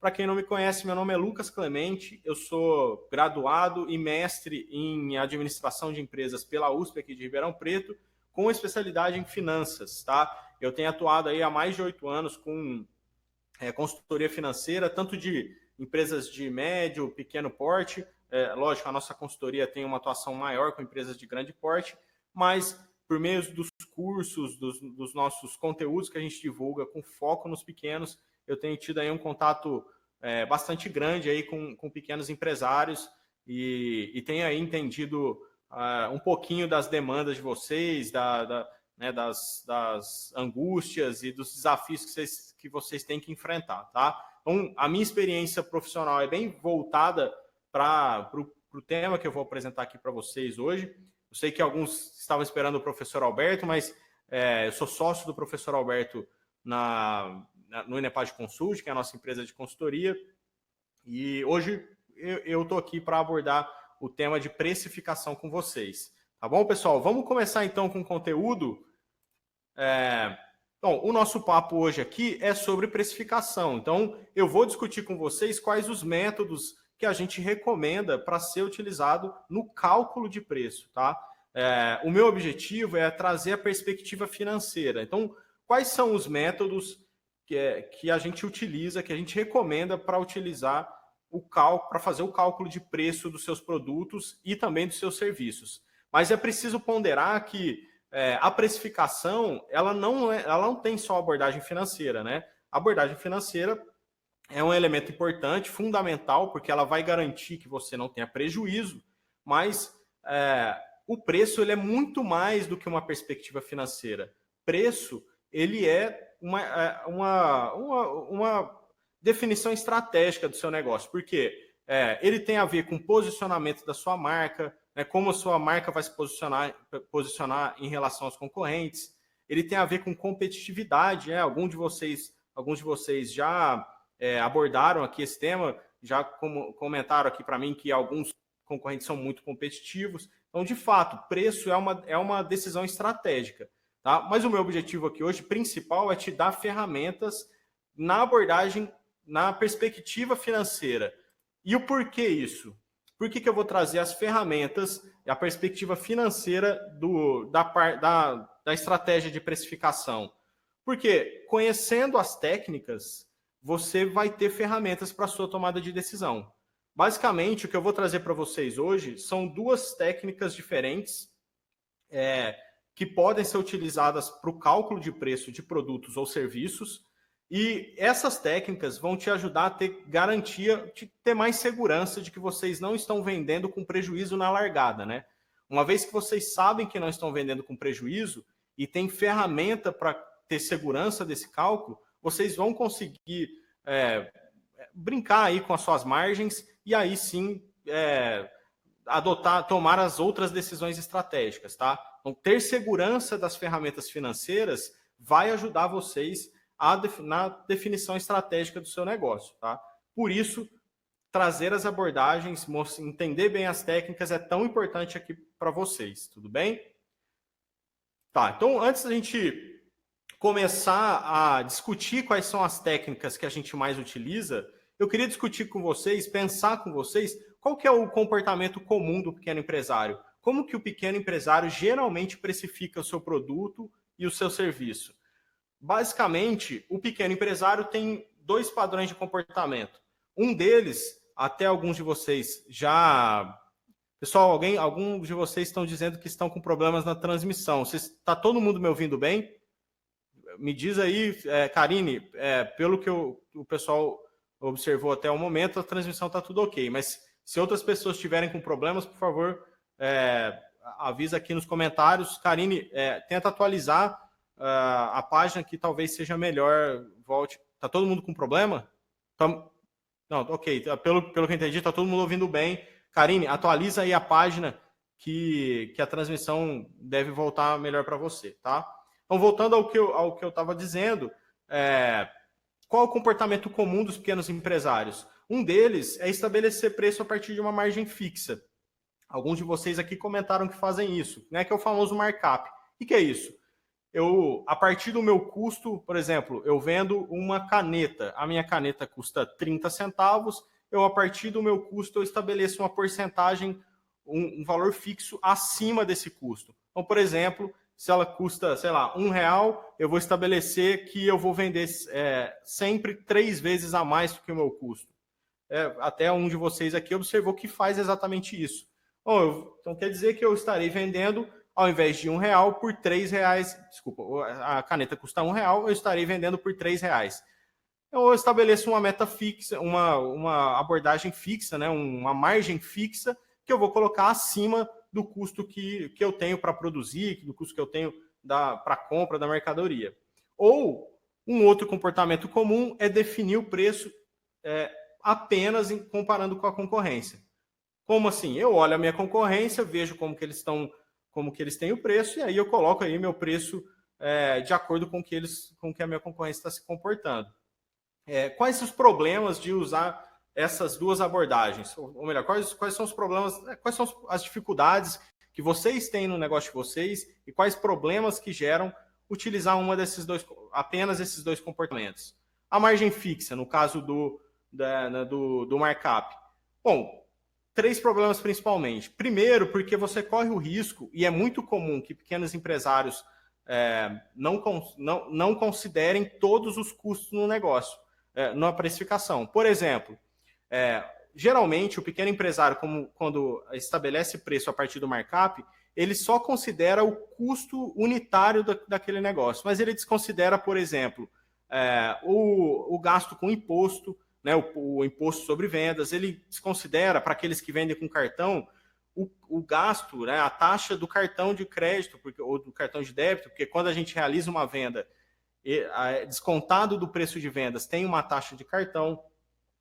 Para quem não me conhece, meu nome é Lucas Clemente, eu sou graduado e mestre em administração de empresas pela USP aqui de Ribeirão Preto, com especialidade em finanças, tá? Eu tenho atuado aí há mais de 8 anos com consultoria financeira, tanto de empresas de médio, pequeno porte. Lógico, a nossa consultoria tem uma atuação maior com empresas de grande porte, mas por meio dos cursos, dos nossos conteúdos que a gente divulga com foco nos pequenos, eu tenho tido aí um contato bastante grande aí com pequenos empresários e tenho aí entendido um pouquinho das demandas de vocês, das angústias e dos desafios que vocês têm que enfrentar, tá? Então, a minha experiência profissional é bem voltada para o tema que eu vou apresentar aqui para vocês hoje. Eu sei que alguns estavam esperando o professor Alberto, mas eu sou sócio do professor Alberto no Inepad Consult, que é a nossa empresa de consultoria, e hoje eu estou aqui para abordar o tema de precificação com vocês. Tá bom, pessoal? Vamos começar então com o conteúdo. Bom, o nosso papo hoje aqui é sobre precificação. Então, eu vou discutir com vocês quais os métodos que a gente recomenda para ser utilizado no cálculo de preço, tá? O meu objetivo é trazer a perspectiva financeira. Então, quais são os métodos que a gente utiliza, que a gente recomenda para utilizar para fazer o cálculo de preço dos seus produtos e também dos seus serviços? Mas é preciso ponderar que a precificação ela não tem só abordagem financeira, né? A abordagem financeira é um elemento importante, fundamental, porque ela vai garantir que você não tenha prejuízo, mas o preço ele é muito mais do que uma perspectiva financeira. Preço ele é uma definição estratégica do seu negócio, porque ele tem a ver com posicionamento da sua marca, como a sua marca vai se posicionar em relação aos concorrentes. Ele tem a ver com competitividade. Alguns de vocês já abordaram aqui esse tema, já comentaram aqui para mim que alguns concorrentes são muito competitivos. Então, de fato, preço é uma decisão estratégica. Tá? Mas o meu objetivo aqui hoje, principal, é te dar ferramentas na abordagem, na perspectiva financeira. E o porquê isso? Por que eu vou trazer as ferramentas e a perspectiva financeira da estratégia de precificação? Porque conhecendo as técnicas, você vai ter ferramentas para a sua tomada de decisão. Basicamente, o que eu vou trazer para vocês hoje são duas técnicas diferentes que podem ser utilizadas para o cálculo de preço de produtos ou serviços. E essas técnicas vão te ajudar a ter garantia, de ter mais segurança de que vocês não estão vendendo com prejuízo na largada, né? Uma vez que vocês sabem que não estão vendendo com prejuízo e tem ferramenta para ter segurança desse cálculo, vocês vão conseguir brincar aí com as suas margens e aí sim tomar as outras decisões estratégicas, tá? Então, ter segurança das ferramentas financeiras vai ajudar vocês na definição estratégica do seu negócio, tá? Por isso, trazer as abordagens, entender bem as técnicas é tão importante aqui para vocês, tudo bem? Tá, então antes da gente começar a discutir quais são as técnicas que a gente mais utiliza, eu queria discutir com vocês, pensar com vocês, qual que é o comportamento comum do pequeno empresário? Como que o pequeno empresário geralmente precifica o seu produto e o seu serviço? Basicamente, o pequeno empresário tem dois padrões de comportamento. Um deles, até alguns de vocês já... Pessoal, alguns de vocês estão dizendo que estão com problemas na transmissão. Está todo mundo me ouvindo bem? Me diz aí, Karine, pelo que o pessoal observou até o momento, a transmissão está tudo ok. Mas se outras pessoas tiverem com problemas, por favor, avisa aqui nos comentários. Karine, tenta atualizar a página que talvez seja melhor. Volte. Tá todo mundo com problema? Não, ok. Pelo que eu entendi, tá todo mundo ouvindo bem. Karine, atualiza aí a página que a transmissão deve voltar melhor para você, tá? Então, voltando ao que eu estava dizendo, qual é o comportamento comum dos pequenos empresários? Um deles é estabelecer preço a partir de uma margem fixa. Alguns de vocês aqui comentaram que fazem isso, né? Que é o famoso markup. O que é isso? a partir do meu custo, por exemplo, eu vendo uma caneta, a minha caneta custa 30 centavos, a partir do meu custo, eu estabeleço uma porcentagem, um valor fixo acima desse custo. Então, por exemplo, se ela custa, sei lá, R$1, eu vou estabelecer que eu vou vender sempre 3 vezes a mais do que o meu custo. Até um de vocês aqui observou que faz exatamente isso. Então, quer dizer que eu estarei vendendo, ao invés de R$1 por R$3, desculpa, a caneta custa R$1, eu estarei vendendo por R$3. Eu estabeleço uma meta fixa, uma abordagem fixa, né, uma margem fixa, que eu vou colocar acima do custo que eu tenho para produzir, do custo que eu tenho para a compra da mercadoria. Ou, um outro comportamento comum é definir o preço apenas comparando com a concorrência. Como assim? Eu olho a minha concorrência, vejo como que eles têm o preço, e aí eu coloco aí meu preço de acordo com que a minha concorrência está se comportando. Quais os problemas de usar essas duas abordagens? Ou melhor, quais são os problemas, quais são as dificuldades que vocês têm no negócio de vocês e quais problemas que geram utilizar apenas esses dois comportamentos? A margem fixa, no caso do markup. Bom, 3 problemas principalmente. Primeiro, porque você corre o risco, e é muito comum que pequenos empresários não considerem todos os custos no negócio, na precificação. Por exemplo, geralmente o pequeno empresário, quando estabelece preço a partir do markup, ele só considera o custo unitário daquele negócio, mas ele desconsidera, por exemplo, o gasto com imposto, né, o imposto sobre vendas, ele desconsidera, para aqueles que vendem com cartão, o gasto, né, a taxa do cartão de crédito ou do cartão de débito, porque quando a gente realiza uma venda, descontado do preço de vendas, tem uma taxa de cartão.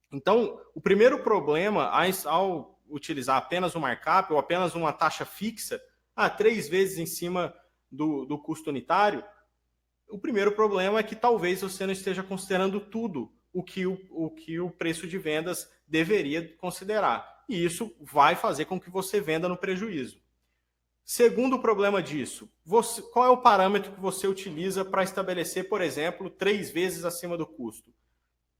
Então, o primeiro problema, ao utilizar apenas o markup ou apenas uma taxa fixa, 3 vezes em cima do custo unitário, o primeiro problema é que talvez você não esteja considerando tudo o que o preço de vendas deveria considerar. E isso vai fazer com que você venda no prejuízo. Segundo problema disso, qual é o parâmetro que você utiliza para estabelecer, por exemplo, 3 vezes acima do custo?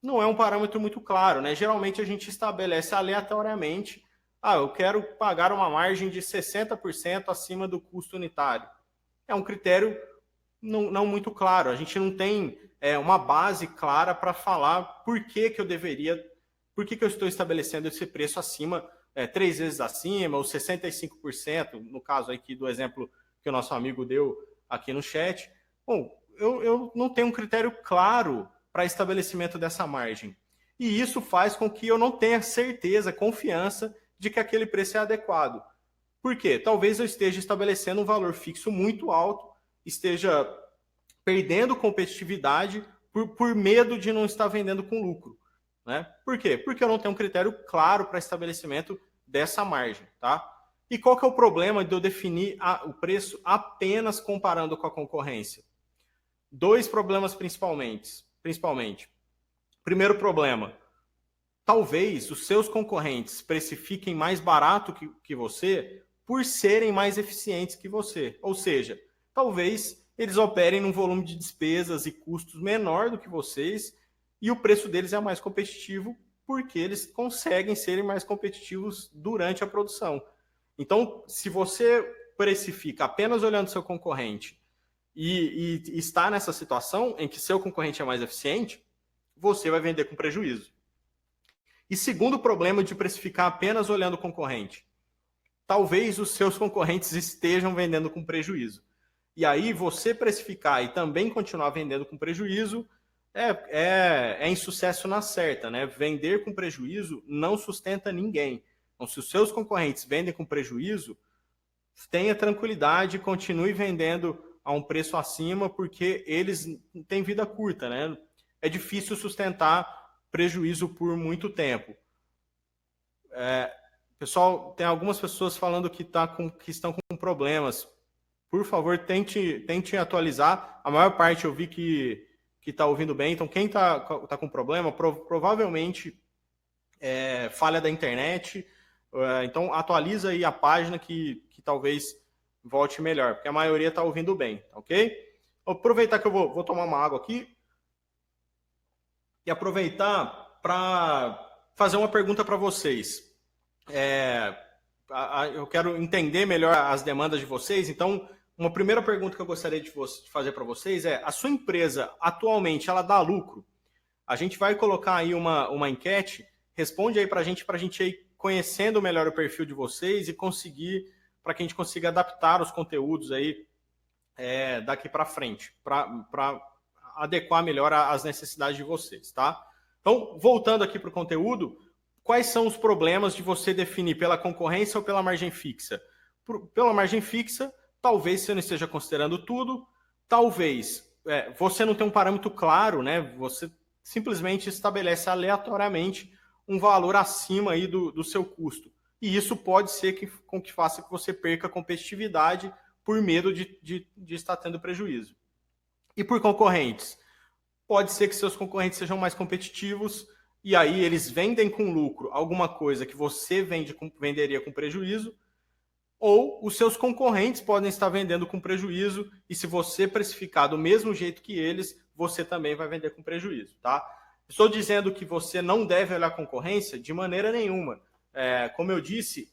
Não é um parâmetro muito claro, né? Geralmente a gente estabelece aleatoriamente, eu quero pagar uma margem de 60% acima do custo unitário. É um critério não muito claro. A gente não tem uma base clara para falar por que eu estou estabelecendo esse preço acima, 3 vezes acima, ou 65%, no caso aqui do exemplo que o nosso amigo deu aqui no chat. Bom, eu não tenho um critério claro para estabelecimento dessa margem. E isso faz com que eu não tenha certeza, confiança de que aquele preço é adequado. Por quê? Talvez eu esteja estabelecendo um valor fixo muito alto, esteja perdendo competitividade por medo de não estar vendendo com lucro. Né? Por quê? Porque eu não tenho um critério claro para estabelecimento dessa margem. Tá? E qual que é o problema de eu definir o preço apenas comparando com a concorrência? 2 problemas principalmente. Primeiro problema, talvez os seus concorrentes precifiquem mais barato que você por serem mais eficientes que você. Ou seja, talvez eles operem num volume de despesas e custos menor do que vocês e o preço deles é mais competitivo porque eles conseguem serem mais competitivos durante a produção. Então, se você precifica apenas olhando seu concorrente e está nessa situação em que seu concorrente é mais eficiente, você vai vender com prejuízo. E segundo problema de precificar apenas olhando o concorrente, talvez os seus concorrentes estejam vendendo com prejuízo. E aí você precificar e também continuar vendendo com prejuízo é insucesso na certa, né? Vender com prejuízo não sustenta ninguém. Então, se os seus concorrentes vendem com prejuízo, tenha tranquilidade, continue vendendo a um preço acima, porque eles têm vida curta, né? É difícil sustentar prejuízo por muito tempo. Pessoal, tem algumas pessoas falando que estão com problemas. Por favor, tente atualizar. A maior parte eu vi que está ouvindo bem. Então, quem está com problema, provavelmente falha da internet. Então, atualiza aí a página que talvez volte melhor, porque a maioria está ouvindo bem, ok? Vou aproveitar que eu vou tomar uma água aqui e aproveitar para fazer uma pergunta para vocês. Eu quero entender melhor as demandas de vocês, então uma primeira pergunta que eu gostaria de fazer para vocês é: a sua empresa atualmente ela dá lucro? A gente vai colocar aí uma enquete, responde aí para a gente ir conhecendo melhor o perfil de vocês e para que a gente consiga adaptar os conteúdos aí daqui para frente, para adequar melhor às necessidades de vocês, tá? Então, voltando aqui para o conteúdo, quais são os problemas de você definir pela concorrência ou pela margem fixa? Pela margem fixa, talvez você não esteja considerando tudo, talvez você não tenha um parâmetro claro, né? Você simplesmente estabelece aleatoriamente um valor acima aí do seu custo. E isso pode ser que faça que você perca competitividade por medo de estar tendo prejuízo. E por concorrentes? Pode ser que seus concorrentes sejam mais competitivos e aí eles vendem com lucro alguma coisa que você venderia com prejuízo, ou os seus concorrentes podem estar vendendo com prejuízo e se você precificar do mesmo jeito que eles, você também vai vender com prejuízo, tá? Estou dizendo que você não deve olhar a concorrência de maneira nenhuma. Como eu disse,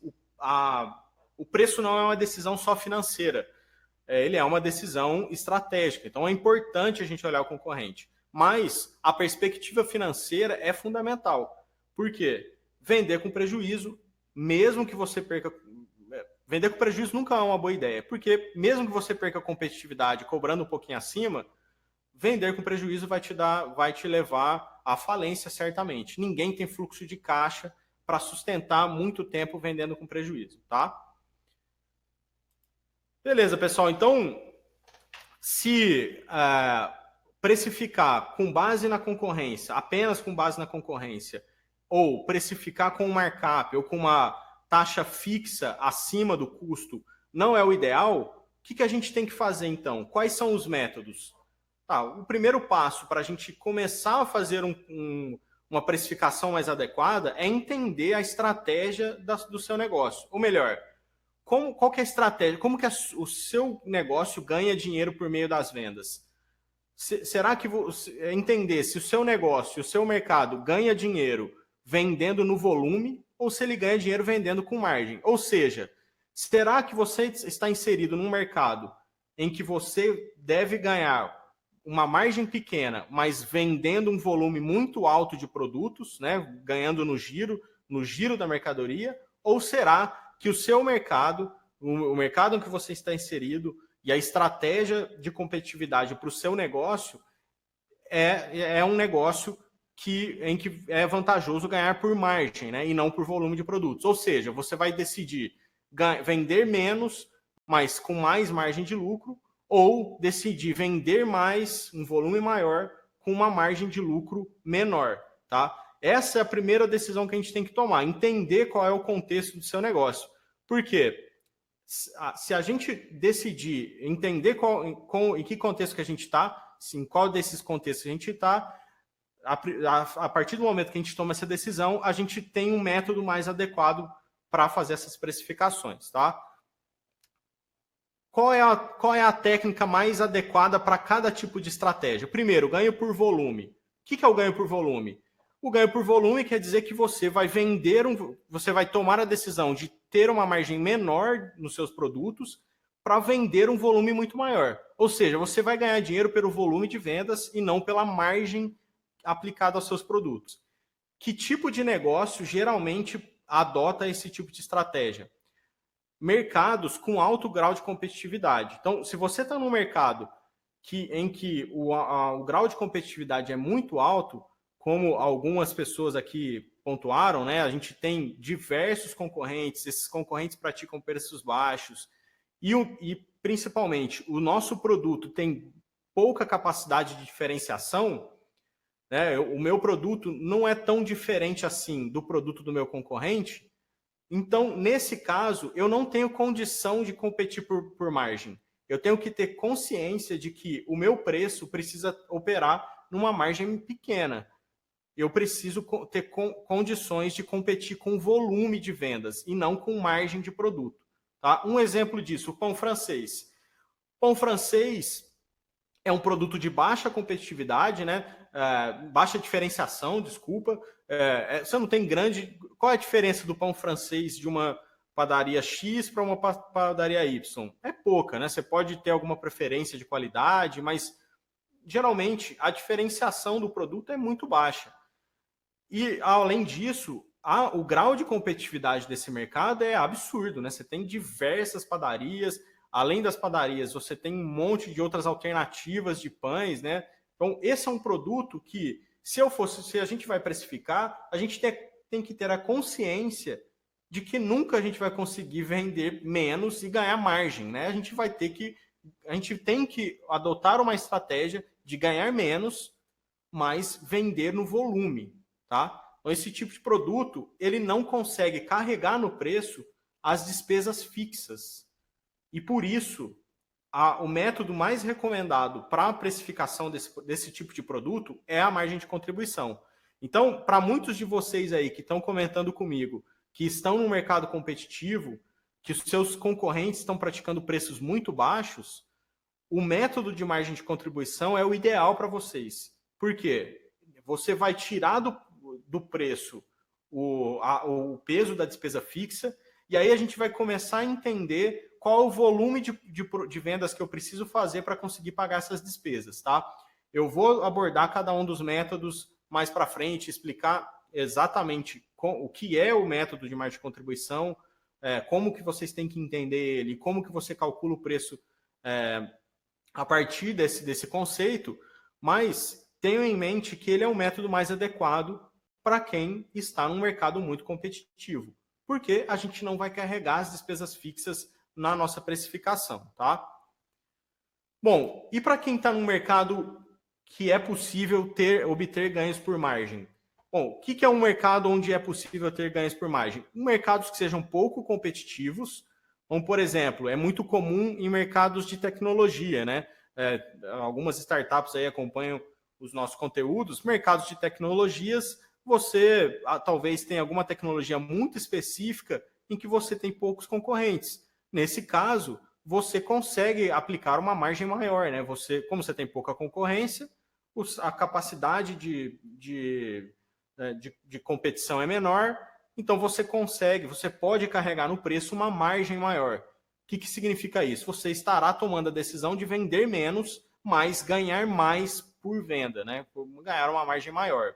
o preço não é uma decisão só financeira, ele é uma decisão estratégica. Então é importante a gente olhar o concorrente. Mas a perspectiva financeira é fundamental. Por quê? Vender com prejuízo, mesmo que você perca... Vender com prejuízo nunca é uma boa ideia, porque mesmo que você perca competitividade cobrando um pouquinho acima, vender com prejuízo vai te levar à falência certamente. Ninguém tem fluxo de caixa para sustentar muito tempo vendendo com prejuízo, tá? Beleza, pessoal. Então, se precificar com base na concorrência, apenas com base na concorrência, ou precificar com um markup ou com uma taxa fixa acima do custo não é o ideal, o que a gente tem que fazer então? Quais são os métodos? O primeiro passo para a gente começar a fazer uma precificação mais adequada é entender a estratégia do seu negócio. Ou melhor, qual que é a estratégia? Como que o seu negócio ganha dinheiro por meio das vendas? Será que entender se o seu negócio, o seu mercado ganha dinheiro vendendo no volume ou se ele ganha dinheiro vendendo com margem? Ou seja, será que você está inserido num mercado em que você deve ganhar uma margem pequena, mas vendendo um volume muito alto de produtos, né, ganhando no giro da mercadoria? Ou será que o seu mercado, o mercado em que você está inserido e a estratégia de competitividade para o seu negócio é um negócio em que é vantajoso ganhar por margem, né, e não por volume de produtos? Ou seja, você vai decidir vender menos, mas com mais margem de lucro, ou decidir vender mais, um volume maior, com uma margem de lucro menor, tá? Essa é a primeira decisão que a gente tem que tomar, entender qual é o contexto do seu negócio. Por quê? Se a gente decidir entender em que contexto que a gente está, em qual desses contextos a gente está, a partir do momento que a gente toma essa decisão, a gente tem um método mais adequado para fazer essas precificações, tá? Qual é a técnica mais adequada para cada tipo de estratégia? Primeiro, ganho por volume. O que é o ganho por volume? O ganho por volume quer dizer que você vai você vai tomar a decisão de ter uma margem menor nos seus produtos para vender um volume muito maior. Ou seja, você vai ganhar dinheiro pelo volume de vendas e não pela margem aplicada aos seus produtos. Que tipo de negócio geralmente adota esse tipo de estratégia? Mercados com alto grau de competitividade. Então, se você está num mercado em que o grau de competitividade é muito alto, como algumas pessoas aqui pontuaram, né? A gente tem diversos concorrentes, esses concorrentes praticam preços baixos e principalmente, o nosso produto tem pouca capacidade de diferenciação, né? O meu produto não é tão diferente assim do produto do meu concorrente. Então, nesse caso, eu não tenho condição de competir por margem. Eu tenho que ter consciência de que o meu preço precisa operar numa margem pequena. Eu preciso ter condições de competir com volume de vendas e não com margem de produto. Tá? Um exemplo disso, o pão francês. Pão francês, é um produto de baixa competitividade, né? Baixa diferenciação, desculpa. Você não tem grande... Qual é a diferença do pão francês de uma padaria X para uma padaria Y? É pouca, né? Você pode ter alguma preferência de qualidade, mas geralmente a diferenciação do produto é muito baixa. E, além disso, o grau de competitividade desse mercado é absurdo, né? Você tem diversas padarias, além das padarias, você tem um monte de outras alternativas de pães, né? Então, esse é um produto que, se a gente vai precificar, a gente tem que ter a consciência de que nunca a gente vai conseguir vender menos e ganhar margem, né? A gente tem que adotar uma estratégia de ganhar menos, mas vender no volume, tá? Então, esse tipo de produto, ele não consegue carregar no preço as despesas fixas. E por isso, o método mais recomendado para a precificação desse tipo de produto é a margem de contribuição. Então, para muitos de vocês aí que estão comentando comigo, que estão no mercado competitivo, que os seus concorrentes estão praticando preços muito baixos, o método de margem de contribuição é o ideal para vocês. Por quê? Você vai tirar do preço o peso da despesa fixa, e aí a gente vai começar a entender qual é o volume de vendas que eu preciso fazer para conseguir pagar essas despesas, tá? Eu vou abordar cada um dos métodos mais para frente, explicar exatamente o que é o método de margem de contribuição, como que vocês têm que entender ele, como que você calcula o preço a partir desse conceito, mas tenham em mente que ele é o método mais adequado para quem está num mercado muito competitivo, porque a gente não vai carregar as despesas fixas na nossa precificação, tá? Bom, e para quem está num mercado que é possível obter ganhos por margem? Bom, o que é um mercado onde é possível ter ganhos por margem? Mercados que sejam pouco competitivos, como, por exemplo, é muito comum em mercados de tecnologia, né? Algumas startups aí acompanham os nossos conteúdos. Mercados de tecnologias, você talvez tenha alguma tecnologia muito específica em que você tem poucos concorrentes. Nesse caso, você consegue aplicar uma margem maior, né? Como você tem pouca concorrência, a capacidade de competição é menor, então você pode carregar no preço uma margem maior. O que significa isso? Você estará tomando a decisão de vender menos, mas ganhar mais por venda, né? Por ganhar uma margem maior.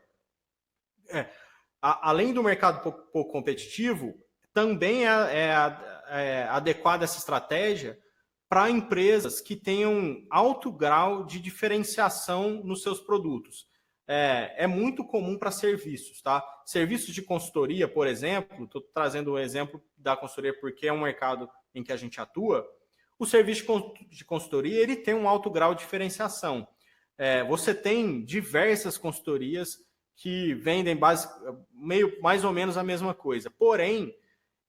Além do mercado pouco competitivo, também é adequada essa estratégia para empresas que tenham alto grau de diferenciação nos seus produtos. É muito comum para serviços, tá? Serviços de consultoria, por exemplo, estou trazendo o exemplo da consultoria porque é um mercado em que a gente atua. O serviço de consultoria ele tem um alto grau de diferenciação. Você tem diversas consultorias que vendem mais ou menos a mesma coisa. Porém,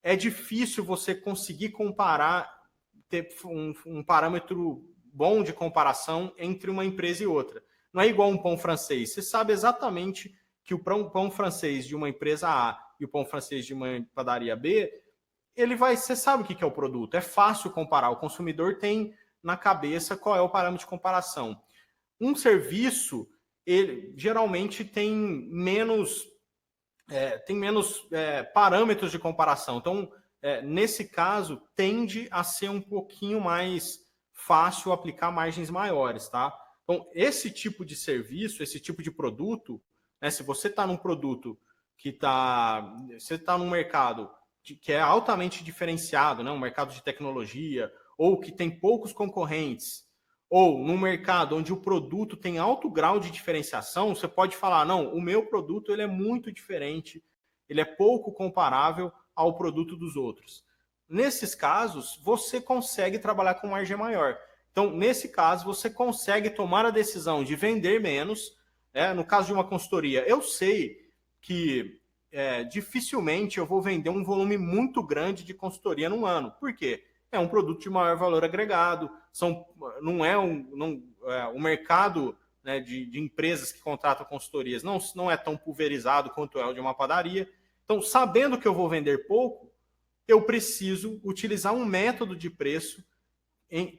é difícil você conseguir comparar, ter um parâmetro bom de comparação entre uma empresa e outra. Não é igual um pão francês. Você sabe exatamente que o pão francês de uma empresa A e o pão francês de uma padaria B, você sabe o que é o produto. É fácil comparar. O consumidor tem na cabeça qual é o parâmetro de comparação. Um serviço, ele geralmente tem menos parâmetros de comparação. Então, nesse caso, tende a ser um pouquinho mais fácil aplicar margens maiores, tá? Então, esse tipo de serviço, esse tipo de produto, né, se você está num produto você está num mercado que é altamente diferenciado, né, um mercado de tecnologia, ou que tem poucos concorrentes, ou num mercado onde o produto tem alto grau de diferenciação, você pode falar, não, o meu produto ele é muito diferente, ele é pouco comparável ao produto dos outros. Nesses casos, você consegue trabalhar com margem maior. Então, nesse caso, você consegue tomar a decisão de vender menos. No caso de uma consultoria, eu sei que dificilmente eu vou vender um volume muito grande de consultoria num ano. Por quê? É um produto de maior valor agregado, não é um mercado, né, de empresas que contratam consultorias, não é tão pulverizado quanto é o de uma padaria. Então, sabendo que eu vou vender pouco, eu preciso utilizar um método de preço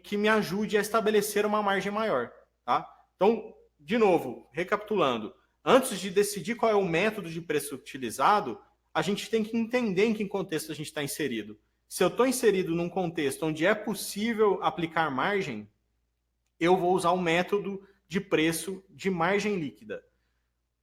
que me ajude a estabelecer uma margem maior. tá? Então, de novo, recapitulando, antes de decidir qual é o método de preço utilizado, a gente tem que entender em que contexto a gente está inserido. Se eu estou inserido num contexto onde é possível aplicar margem, eu vou usar o método de preço de margem líquida.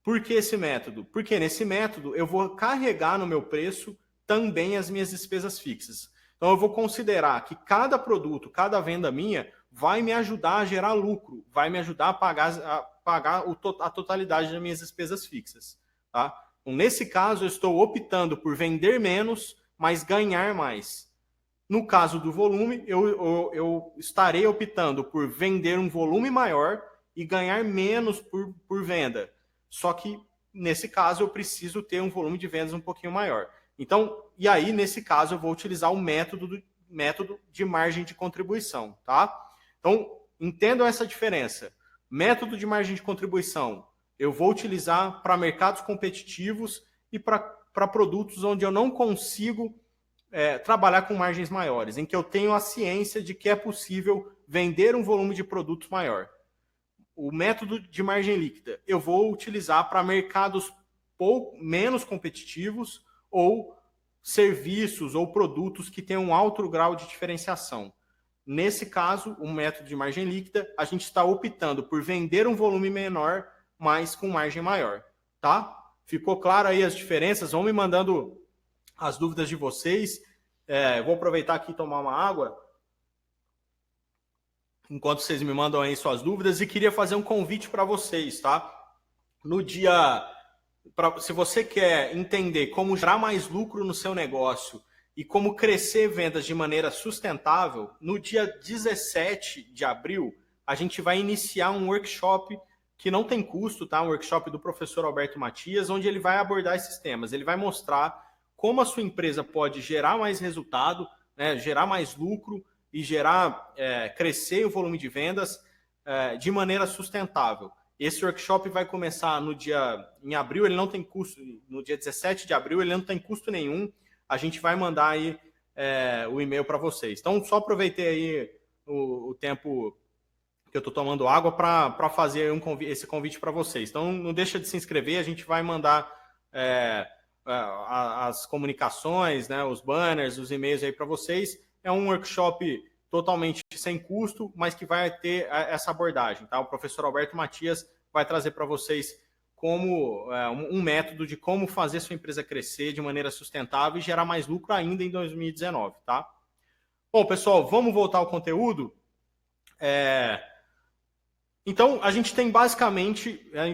Por que esse método? Porque nesse método eu vou carregar no meu preço também as minhas despesas fixas. Então eu vou considerar que cada produto, cada venda minha vai me ajudar a gerar lucro, vai me ajudar a pagar a totalidade das minhas despesas fixas. Tá? Então, nesse caso, eu estou optando por vender menos, mas ganhar mais. No caso do volume, eu estarei optando por vender um volume maior e ganhar menos por venda. Só que, nesse caso, eu preciso ter um volume de vendas um pouquinho maior. Então, e aí, nesse caso, eu vou utilizar o método de margem de contribuição, tá? Então, entendam essa diferença. Método de margem de contribuição, eu vou utilizar para mercados competitivos e para produtos onde eu não consigo trabalhar com margens maiores, em que eu tenho a ciência de que é possível vender um volume de produtos maior. O método de margem líquida eu vou utilizar para mercados menos competitivos ou serviços ou produtos que tenham um alto grau de diferenciação. Nesse caso, o método de margem líquida, a gente está optando por vender um volume menor, mas com margem maior. Tá? Ficou claro aí as diferenças? Vão me mandando as dúvidas de vocês. Vou aproveitar aqui e tomar uma água enquanto vocês me mandam aí suas dúvidas, e queria fazer um convite para vocês, tá? No dia, se você quer entender como gerar mais lucro no seu negócio e como crescer vendas de maneira sustentável, no dia 17 de abril, a gente vai iniciar um workshop que não tem custo, tá? Um workshop do professor Alberto Matias, onde ele vai abordar esses temas. Ele vai mostrar como a sua empresa pode gerar mais resultado, né, gerar mais lucro e crescer o volume de vendas de maneira sustentável. Esse workshop vai começar em abril, ele não tem custo, no dia 17 de abril, ele não tem custo nenhum. A gente vai mandar aí o e-mail para vocês. Então, só aproveitei aí o tempo que eu estou tomando água para fazer esse convite para vocês. Então, não deixa de se inscrever, a gente vai mandar as comunicações, né, os banners, os e-mails aí para vocês. É um workshop totalmente sem custo, mas que vai ter essa abordagem, tá? O professor Alberto Matias vai trazer para vocês como um método de como fazer sua empresa crescer de maneira sustentável e gerar mais lucro ainda em 2019, tá? Bom, pessoal, vamos voltar ao conteúdo? Então, a gente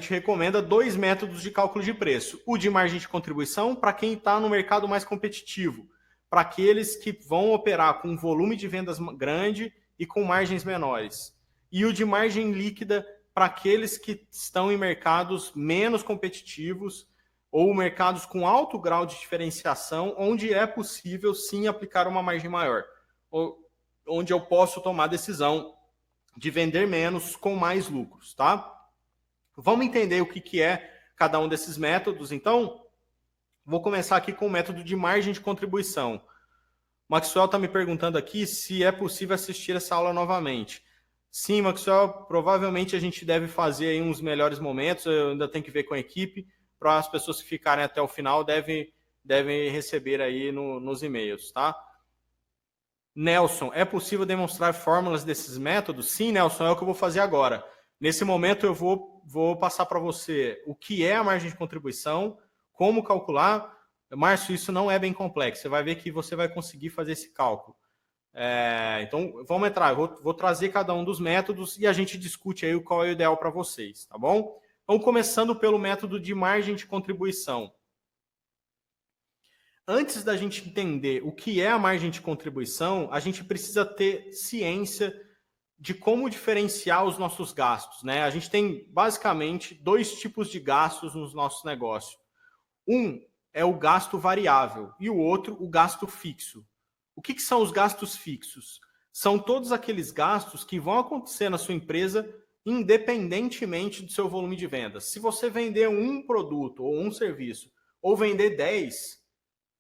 recomenda 2 métodos de cálculo de preço. O de margem de contribuição, para quem está no mercado mais competitivo, para aqueles que vão operar com um volume de vendas grande e com margens menores. E o de margem líquida, para aqueles que estão em mercados menos competitivos ou mercados com alto grau de diferenciação, onde é possível, sim, aplicar uma margem maior. Onde eu posso tomar a decisão de vender menos com mais lucros, tá? Vamos entender o que é cada um desses métodos. Então, vou começar aqui com o método de margem de contribuição. Maxwell está me perguntando aqui se é possível assistir essa aula novamente. Sim, Maxwell, provavelmente a gente deve fazer aí uns melhores momentos, eu ainda tenho que ver com a equipe, para as pessoas que ficarem até o final devem receber aí nos e-mails, tá? Nelson, é possível demonstrar fórmulas desses métodos? Sim, Nelson, é o que eu vou fazer agora. Nesse momento eu vou passar para você o que é a margem de contribuição, como calcular. Márcio, isso não é bem complexo. Você vai ver que você vai conseguir fazer esse cálculo. Então, vamos entrar. Eu vou trazer cada um dos métodos e a gente discute aí qual é o ideal para vocês, tá bom? Então, começando pelo método de margem de contribuição. Antes da gente entender o que é a margem de contribuição, a gente precisa ter ciência de como diferenciar os nossos gastos, né? A gente tem basicamente 2 tipos de gastos nos nossos negócios. Um é o gasto variável e o outro o gasto fixo. O que são os gastos fixos? São todos aqueles gastos que vão acontecer na sua empresa independentemente do seu volume de vendas. Se você vender um produto ou um serviço ou vender 10,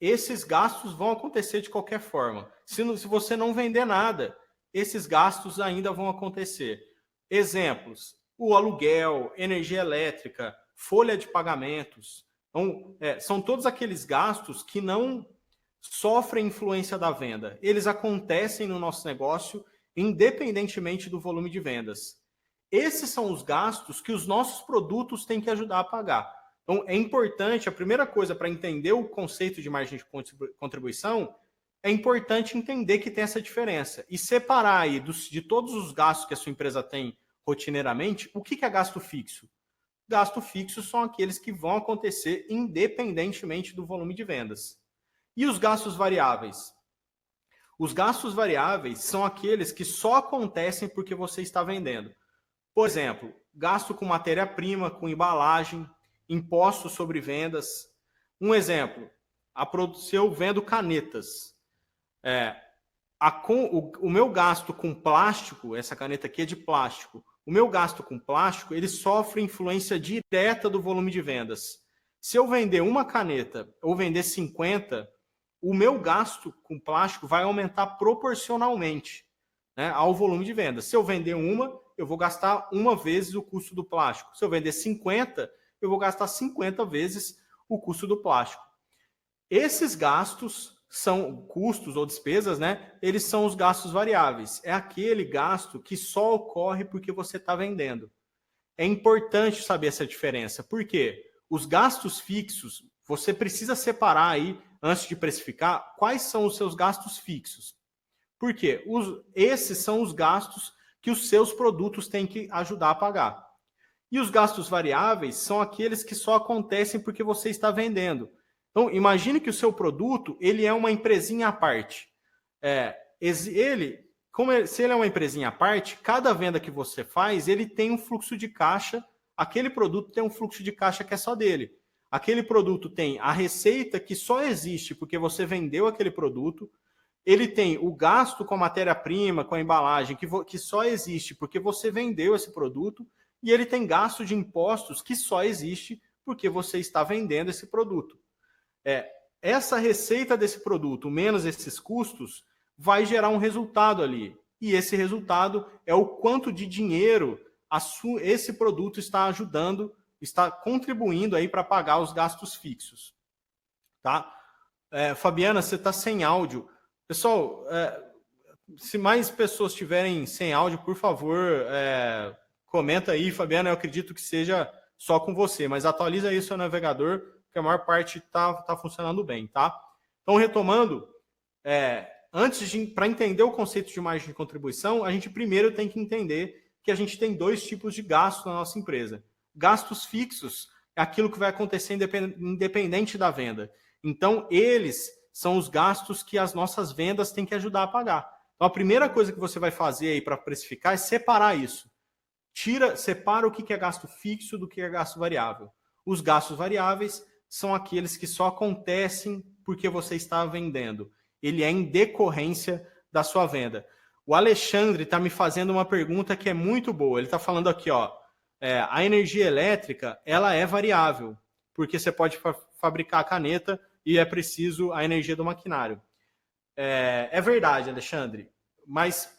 esses gastos vão acontecer de qualquer forma. Se você não vender nada, esses gastos ainda vão acontecer. Exemplos: o aluguel, energia elétrica, folha de pagamentos. Então, são todos aqueles gastos que não sofrem influência da venda. Eles acontecem no nosso negócio independentemente do volume de vendas. Esses são os gastos que os nossos produtos têm que ajudar a pagar. Então, é importante, a primeira coisa para entender o conceito de margem de contribuição, é importante entender que tem essa diferença e separar aí de todos os gastos que a sua empresa tem rotineiramente, o que é gasto fixo? Gasto fixo são aqueles que vão acontecer independentemente do volume de vendas. E os gastos variáveis? Os gastos variáveis são aqueles que só acontecem porque você está vendendo. Por exemplo, gasto com matéria-prima, com embalagem, impostos sobre vendas. Um exemplo, se eu vendo canetas, o meu gasto com plástico, essa caneta aqui é de plástico, o meu gasto com plástico, ele sofre influência direta do volume de vendas. Se eu vender uma caneta ou vender 50, o meu gasto com plástico vai aumentar proporcionalmente, né, ao volume de vendas. Se eu vender uma, eu vou gastar uma vezes o custo do plástico. Se eu vender 50, eu vou gastar 50 vezes o custo do plástico. Esses gastos são custos ou despesas, né? Eles são os gastos variáveis. É aquele gasto que só ocorre porque você está vendendo. É importante saber essa diferença. Por quê? Os gastos fixos, você precisa separar aí, antes de precificar, quais são os seus gastos fixos. Por quê? Esses são os gastos que os seus produtos têm que ajudar a pagar. E os gastos variáveis são aqueles que só acontecem porque você está vendendo. Então, imagine que o seu produto ele é uma empresinha à parte. Se ele é uma empresinha à parte, cada venda que você faz, ele tem um fluxo de caixa, aquele produto tem um fluxo de caixa que é só dele. Aquele produto tem a receita que só existe porque você vendeu aquele produto, ele tem o gasto com a matéria-prima, com a embalagem, que só existe porque você vendeu esse produto, e ele tem gasto de impostos que só existe porque você está vendendo esse produto. Essa receita desse produto, menos esses custos, vai gerar um resultado ali. E esse resultado é o quanto de dinheiro esse produto está ajudando, está contribuindo aí para pagar os gastos fixos. Tá? Fabiana, você está sem áudio. Pessoal, se mais pessoas estiverem sem áudio, por favor, comenta aí, Fabiana, eu acredito que seja só com você, mas atualiza aí o seu navegador, que a maior parte está funcionando bem, tá? Então, retomando, para entender o conceito de margem de contribuição, a gente primeiro tem que entender que a gente tem dois tipos de gastos na nossa empresa. Gastos fixos é aquilo que vai acontecer independente da venda. Então, eles são os gastos que as nossas vendas têm que ajudar a pagar. Então, a primeira coisa que você vai fazer aí para precificar é separar isso. Separa o que é gasto fixo do que é gasto variável. Os gastos variáveis são aqueles que só acontecem porque você está vendendo. Ele é em decorrência da sua venda. O Alexandre está me fazendo uma pergunta que é muito boa. Ele está falando aqui, a energia elétrica ela é variável, porque você pode fabricar a caneta e é preciso a energia do maquinário. É verdade, Alexandre, mas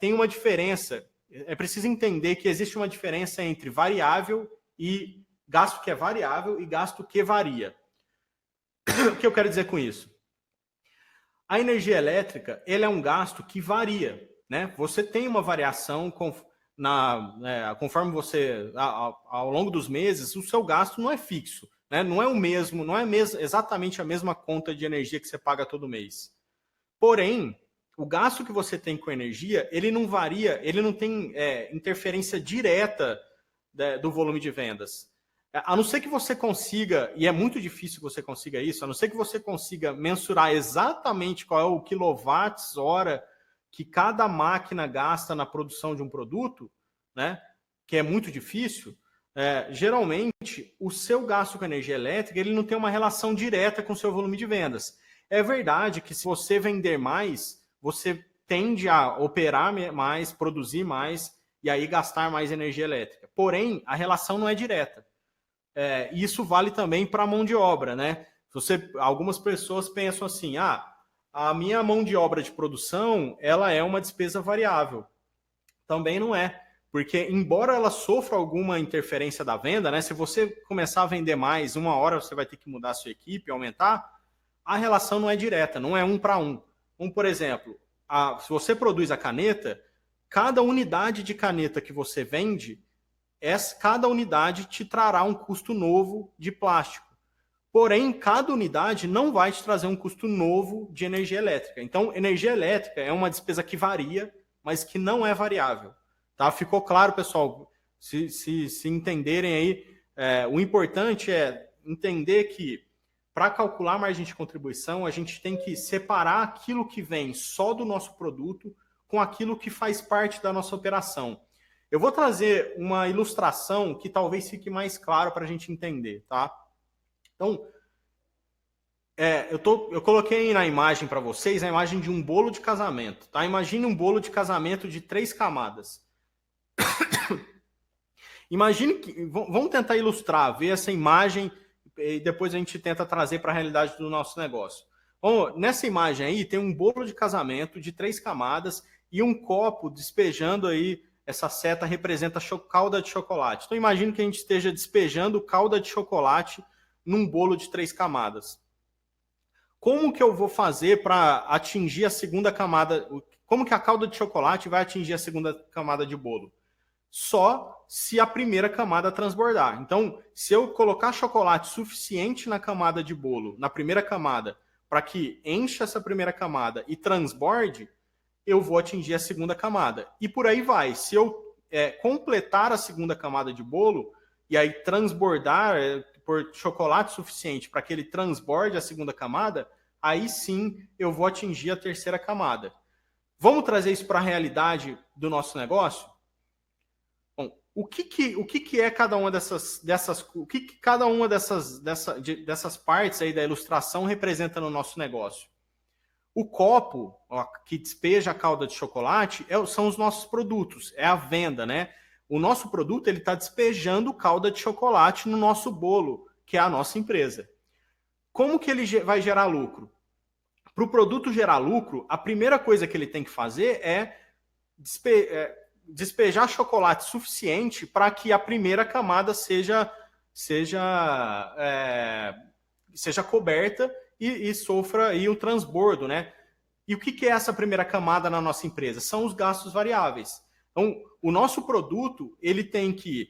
tem uma diferença. É preciso entender que existe uma diferença entre variável e gasto que é variável e gasto que varia. O que eu quero dizer com isso? A energia elétrica ele é um gasto que varia, né? Você tem uma variação conforme você, ao longo dos meses, o seu gasto não é fixo, né? Não é o mesmo, exatamente a mesma conta de energia que você paga todo mês. Porém, o gasto que você tem com energia, ele não varia, ele não tem interferência direta do volume de vendas. A não ser que você consiga, e é muito difícil que você consiga isso, a não ser que você consiga mensurar exatamente qual é o quilowatts-hora que cada máquina gasta na produção de um produto, né, que é muito difícil, geralmente o seu gasto com energia elétrica ele não tem uma relação direta com o seu volume de vendas. É verdade que se você vender mais, você tende a operar mais, produzir mais e aí gastar mais energia elétrica. Porém, a relação não é direta. Isso vale também para a mão de obra, né? Algumas pessoas pensam assim, a minha mão de obra de produção ela é uma despesa variável. Também não é. Porque, embora ela sofra alguma interferência da venda, né? Se você começar a vender mais, uma hora você vai ter que mudar a sua equipe, aumentar, a relação não é direta, não é 1 para 1. Por exemplo, se você produz a caneta, cada unidade de caneta que você vende, cada unidade te trará um custo novo de plástico. Porém, cada unidade não vai te trazer um custo novo de energia elétrica. Então, energia elétrica é uma despesa que varia, mas que não é variável. Tá? Ficou claro, pessoal? Se entenderem aí, o importante é entender que para calcular a margem de contribuição, a gente tem que separar aquilo que vem só do nosso produto com aquilo que faz parte da nossa operação. Eu vou trazer uma ilustração que talvez fique mais claro para a gente entender, tá? Então, eu coloquei na imagem para vocês a imagem de um bolo de casamento, tá? Imagine um bolo de casamento de 3 camadas. Imagine que... Vamos tentar ilustrar, ver essa imagem e depois a gente tenta trazer para a realidade do nosso negócio. Bom, nessa imagem aí tem um bolo de casamento de 3 camadas e um copo despejando aí, essa seta representa calda de chocolate. Então imagine que a gente esteja despejando calda de chocolate num bolo de 3 camadas. Como que eu vou fazer para atingir a segunda camada? Como que a calda de chocolate vai atingir a segunda camada de bolo? Só se a primeira camada transbordar. Então, se eu colocar chocolate suficiente na camada de bolo, na primeira camada, para que encha essa primeira camada e transborde, eu vou atingir a segunda camada. E por aí vai. Se eu completar a segunda camada de bolo, e aí transbordar por chocolate suficiente para que ele transborde a segunda camada, aí sim eu vou atingir a terceira camada. Vamos trazer isso para a realidade do nosso negócio? Bom, o que é cada uma dessas o que cada uma dessas partes aí da ilustração representa no nosso negócio? O copo, ó, que despeja a calda de chocolate são os nossos produtos, é a venda, né? O nosso produto ele está despejando calda de chocolate no nosso bolo, que é a nossa empresa. Como que ele vai gerar lucro? Para o produto gerar lucro, a primeira coisa que ele tem que fazer é despejar chocolate suficiente para que a primeira camada seja coberta e sofra aí o transbordo, né? E o que é essa primeira camada na nossa empresa? São os gastos variáveis. Então, o nosso produto ele tem que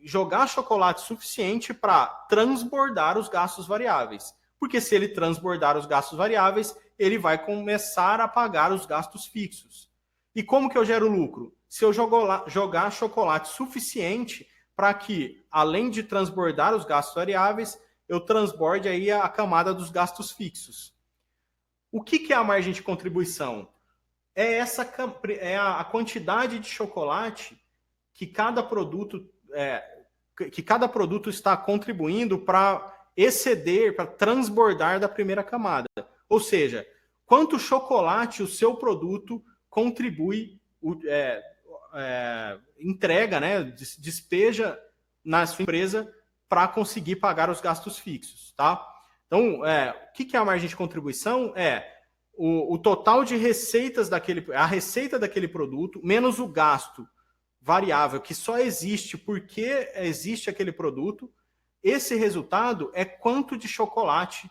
jogar chocolate suficiente para transbordar os gastos variáveis. Porque se ele transbordar os gastos variáveis, ele vai começar a pagar os gastos fixos. E como que eu gero lucro? Se eu jogar chocolate suficiente para que, além de transbordar os gastos variáveis, eu transborde aí a camada dos gastos fixos. O que é a margem de contribuição? É a quantidade de chocolate que cada produto está contribuindo para exceder, para transbordar da primeira camada. Ou seja, quanto chocolate o seu produto contribui, entrega, né, despeja na sua empresa para conseguir pagar os gastos fixos, tá? Então, o que é a margem de contribuição? O total de receitas a receita daquele produto menos o gasto variável que só existe porque existe aquele produto. Esse resultado é quanto de chocolate,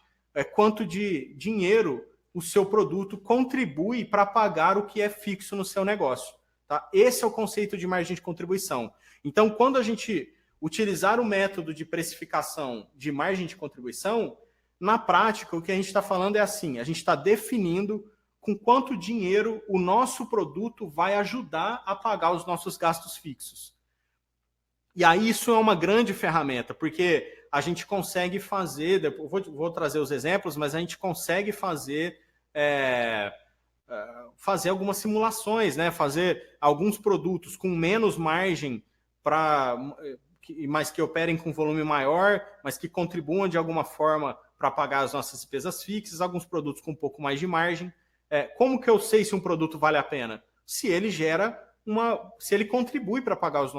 quanto de dinheiro o seu produto contribui para pagar o que é fixo no seu negócio. Tá? Esse é o conceito de margem de contribuição. Então, quando a gente utilizar o método de precificação de margem de contribuição, na prática, o que a gente está falando é assim, a gente está definindo com quanto dinheiro o nosso produto vai ajudar a pagar os nossos gastos fixos. E aí isso é uma grande ferramenta, porque a gente consegue fazer, vou trazer os exemplos, mas a gente consegue fazer algumas simulações, né? Fazer alguns produtos com menos margem, mas que operem com volume maior, mas que contribuam de alguma forma para pagar as nossas despesas fixas, alguns produtos com um pouco mais de margem. Como que eu sei se um produto vale a pena? Se ele se ele contribui para pagar os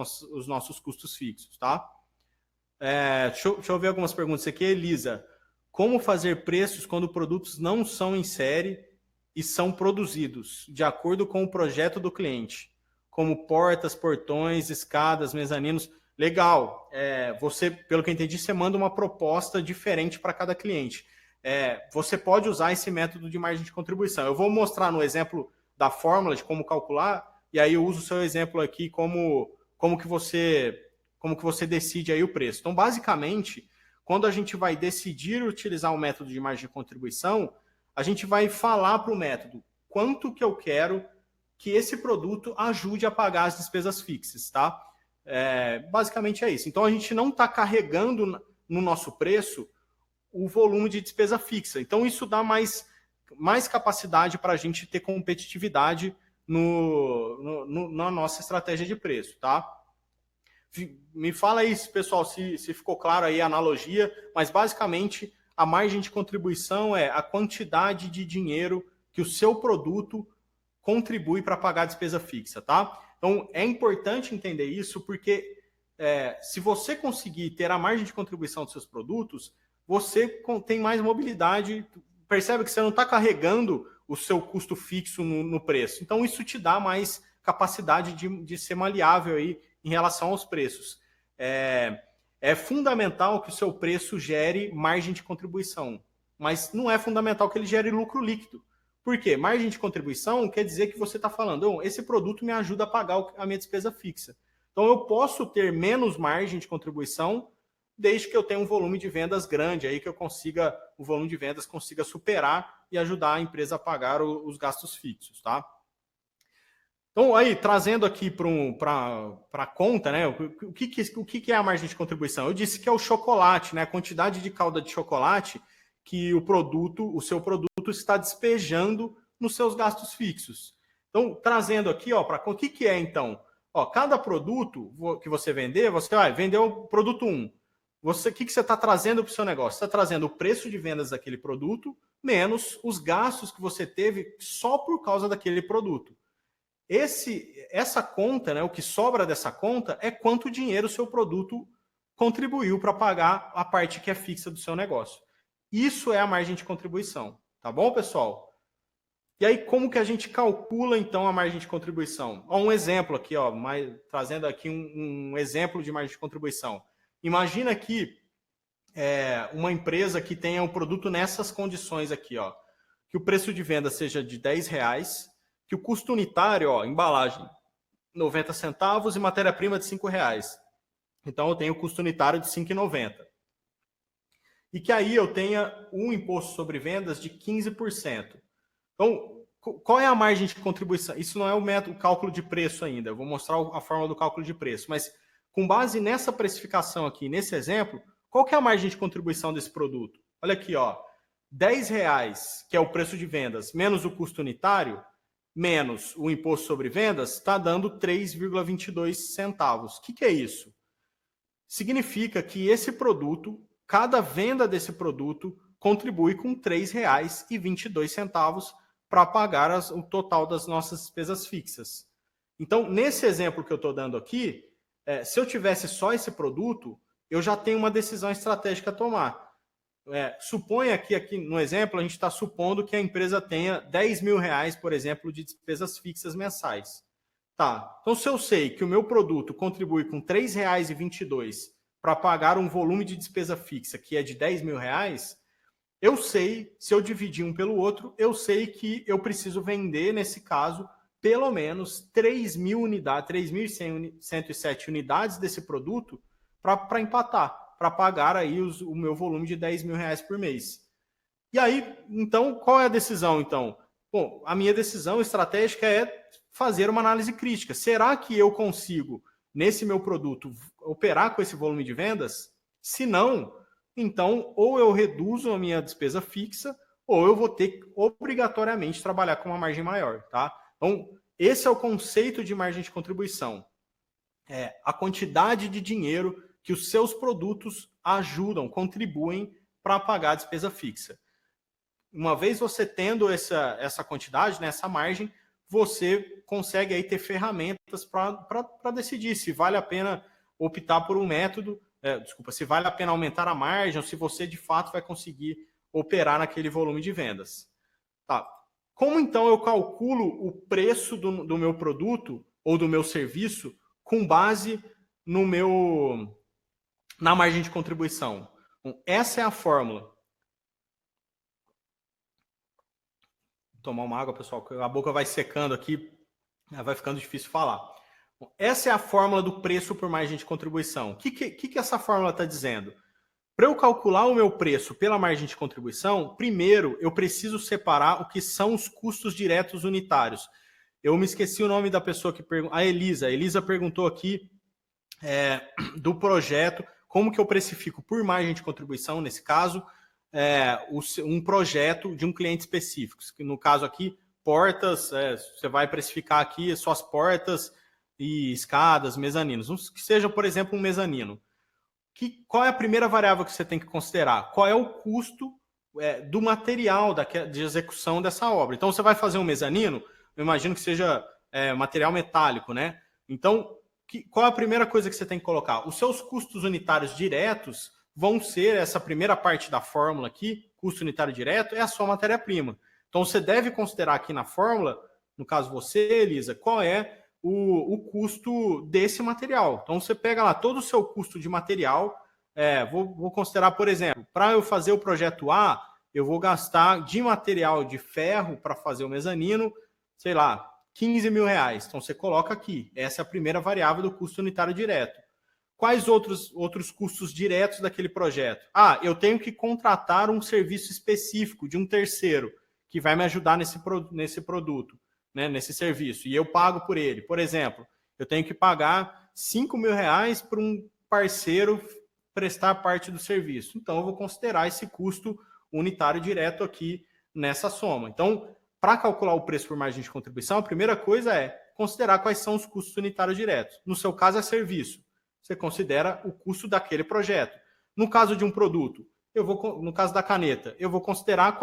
nossos custos fixos, tá? Deixa eu ver algumas perguntas aqui. Elisa, como fazer preços quando produtos não são em série e são produzidos de acordo com o projeto do cliente? como portas, portões, escadas, mezaninos. Legal. Você, pelo que eu entendi, você manda uma proposta diferente para cada cliente. Você pode usar esse método de margem de contribuição. Eu vou mostrar no exemplo da fórmula de como calcular, e aí eu uso o seu exemplo aqui como que você decide aí o preço. Então, basicamente, quando a gente vai decidir utilizar o método de margem de contribuição, a gente vai falar para o método quanto que eu quero que esse produto ajude a pagar as despesas fixas, tá? Basicamente é isso. Então, a gente não está carregando no nosso preço o volume de despesa fixa. Então, isso dá mais capacidade para a gente ter competitividade na nossa estratégia de preço, tá? Me fala aí, pessoal, se ficou claro aí a analogia, mas basicamente a margem de contribuição é a quantidade de dinheiro que o seu produto contribui para pagar a despesa fixa, tá? Então, é importante entender isso porque se você conseguir ter a margem de contribuição dos seus produtos, você tem mais mobilidade, percebe que você não está carregando o seu custo fixo no preço. Então, isso te dá mais capacidade de ser maleável aí em relação aos preços. É fundamental que o seu preço gere margem de contribuição, mas não é fundamental que ele gere lucro líquido. Por quê? Margem de contribuição quer dizer que você está falando, esse produto me ajuda a pagar a minha despesa fixa. Então, eu posso ter menos margem de contribuição desde que eu tenha um volume de vendas grande, aí que o volume de vendas consiga superar e ajudar a empresa a pagar os gastos fixos, tá? Então, aí, trazendo aqui para a conta, né? O que é a margem de contribuição? Eu disse que é o chocolate, né? A quantidade de calda de chocolate que o seu produto está despejando nos seus gastos fixos. Então, trazendo aqui, ó, para o que é então? Ó, cada produto que você vender, você vai vender o produto 1. O que você está trazendo para o seu negócio? Você está trazendo o preço de vendas daquele produto menos os gastos que você teve só por causa daquele produto. Essa conta, né, o que sobra dessa conta é quanto dinheiro o seu produto contribuiu para pagar a parte que é fixa do seu negócio. Isso é a margem de contribuição, tá bom, pessoal? E aí, como que a gente calcula, então, a margem de contribuição? Ó, um exemplo aqui, ó, trazendo aqui um exemplo de margem de contribuição. Imagina aqui uma empresa que tenha um produto nessas condições aqui, ó, que o preço de venda seja de R$10, que o custo unitário, ó, embalagem, 90 centavos e matéria-prima de R$5. Então, eu tenho o custo unitário de R$5,90. E que aí eu tenha um imposto sobre vendas de 15%. Então, qual é a margem de contribuição? Isso não é o cálculo de preço ainda. Eu vou mostrar a forma do cálculo de preço. Mas, com base nessa precificação aqui, nesse exemplo, qual que é a margem de contribuição desse produto? Olha aqui, ó, R$10, que é o preço de vendas, menos o custo unitário, menos o imposto sobre vendas, está dando 3,22 centavos. O que é isso? Significa que esse produto, cada venda desse produto, contribui com R$3,22 para pagar o total das nossas despesas fixas. Então, nesse exemplo que eu estou dando aqui, se eu tivesse só esse produto, eu já tenho uma decisão estratégica a tomar. Suponha que aqui no exemplo a gente está supondo que a empresa tenha R$10.000, por exemplo, de despesas fixas mensais. Tá, então se eu sei que o meu produto contribui com R$3,22 para pagar um volume de despesa fixa que é de R$10.000, eu sei, se eu dividir um pelo outro, eu sei que eu preciso vender, nesse caso, pelo menos 3.000 unidades, 3.107 unidades desse produto para empatar, para pagar aí o meu volume de R$10.000 por mês. E aí, então, qual é a decisão, então? Bom, a minha decisão estratégica é fazer uma análise crítica. Será que eu consigo, nesse meu produto, operar com esse volume de vendas? Se não, então, ou eu reduzo a minha despesa fixa, ou eu vou ter que obrigatoriamente trabalhar com uma margem maior, tá? Então, esse é o conceito de margem de contribuição. A quantidade de dinheiro que os seus produtos ajudam, contribuem para pagar a despesa fixa. Uma vez você tendo essa quantidade, né, essa margem, você consegue aí ter ferramentas para decidir se vale a pena optar por um método, se vale a pena aumentar a margem ou se você de fato vai conseguir operar naquele volume de vendas. Tá. Como então eu calculo o preço do meu produto ou do meu serviço com base na margem de contribuição. Então, essa é a fórmula. Vou tomar uma água, pessoal, a boca vai secando aqui, vai ficando difícil falar. Essa é a fórmula do preço por margem de contribuição. O que essa fórmula está dizendo? Para eu calcular o meu preço pela margem de contribuição, primeiro eu preciso separar o que são os custos diretos unitários. Eu me esqueci o nome da pessoa que perguntou. A Elisa. A Elisa perguntou aqui do projeto, como que eu precifico por margem de contribuição, nesse caso, um projeto de um cliente específico. No caso aqui, portas, você vai precificar aqui suas portas e escadas, mezaninos. Que seja, por exemplo, um mezanino. Qual é a primeira variável que você tem que considerar? Qual é o custo do material de execução dessa obra? Então, você vai fazer um mezanino, eu imagino que seja material metálico, né? Então, qual é a primeira coisa que você tem que colocar? Os seus custos unitários diretos vão ser, essa primeira parte da fórmula aqui, custo unitário direto, é a sua matéria-prima. Então, você deve considerar aqui na fórmula, no caso você, Elisa, qual é o custo desse material. Então, você pega lá todo o seu custo de material. Vou considerar, por exemplo, para eu fazer o projeto A, eu vou gastar de material de ferro para fazer o mezanino, sei lá, R$15.000. Então, você coloca aqui. Essa é a primeira variável do custo unitário direto. Quais outros custos diretos daquele projeto? Eu tenho que contratar um serviço específico de um terceiro que vai me ajudar nesse produto, né, nesse serviço, e eu pago por ele. Por exemplo, eu tenho que pagar R$5.000 para um parceiro prestar parte do serviço. Então, eu vou considerar esse custo unitário direto aqui nessa soma. Então, para calcular o preço por margem de contribuição, a primeira coisa é considerar quais são os custos unitários diretos. No seu caso, é serviço. Você considera o custo daquele projeto. No caso de um produto, no caso da caneta, eu vou considerar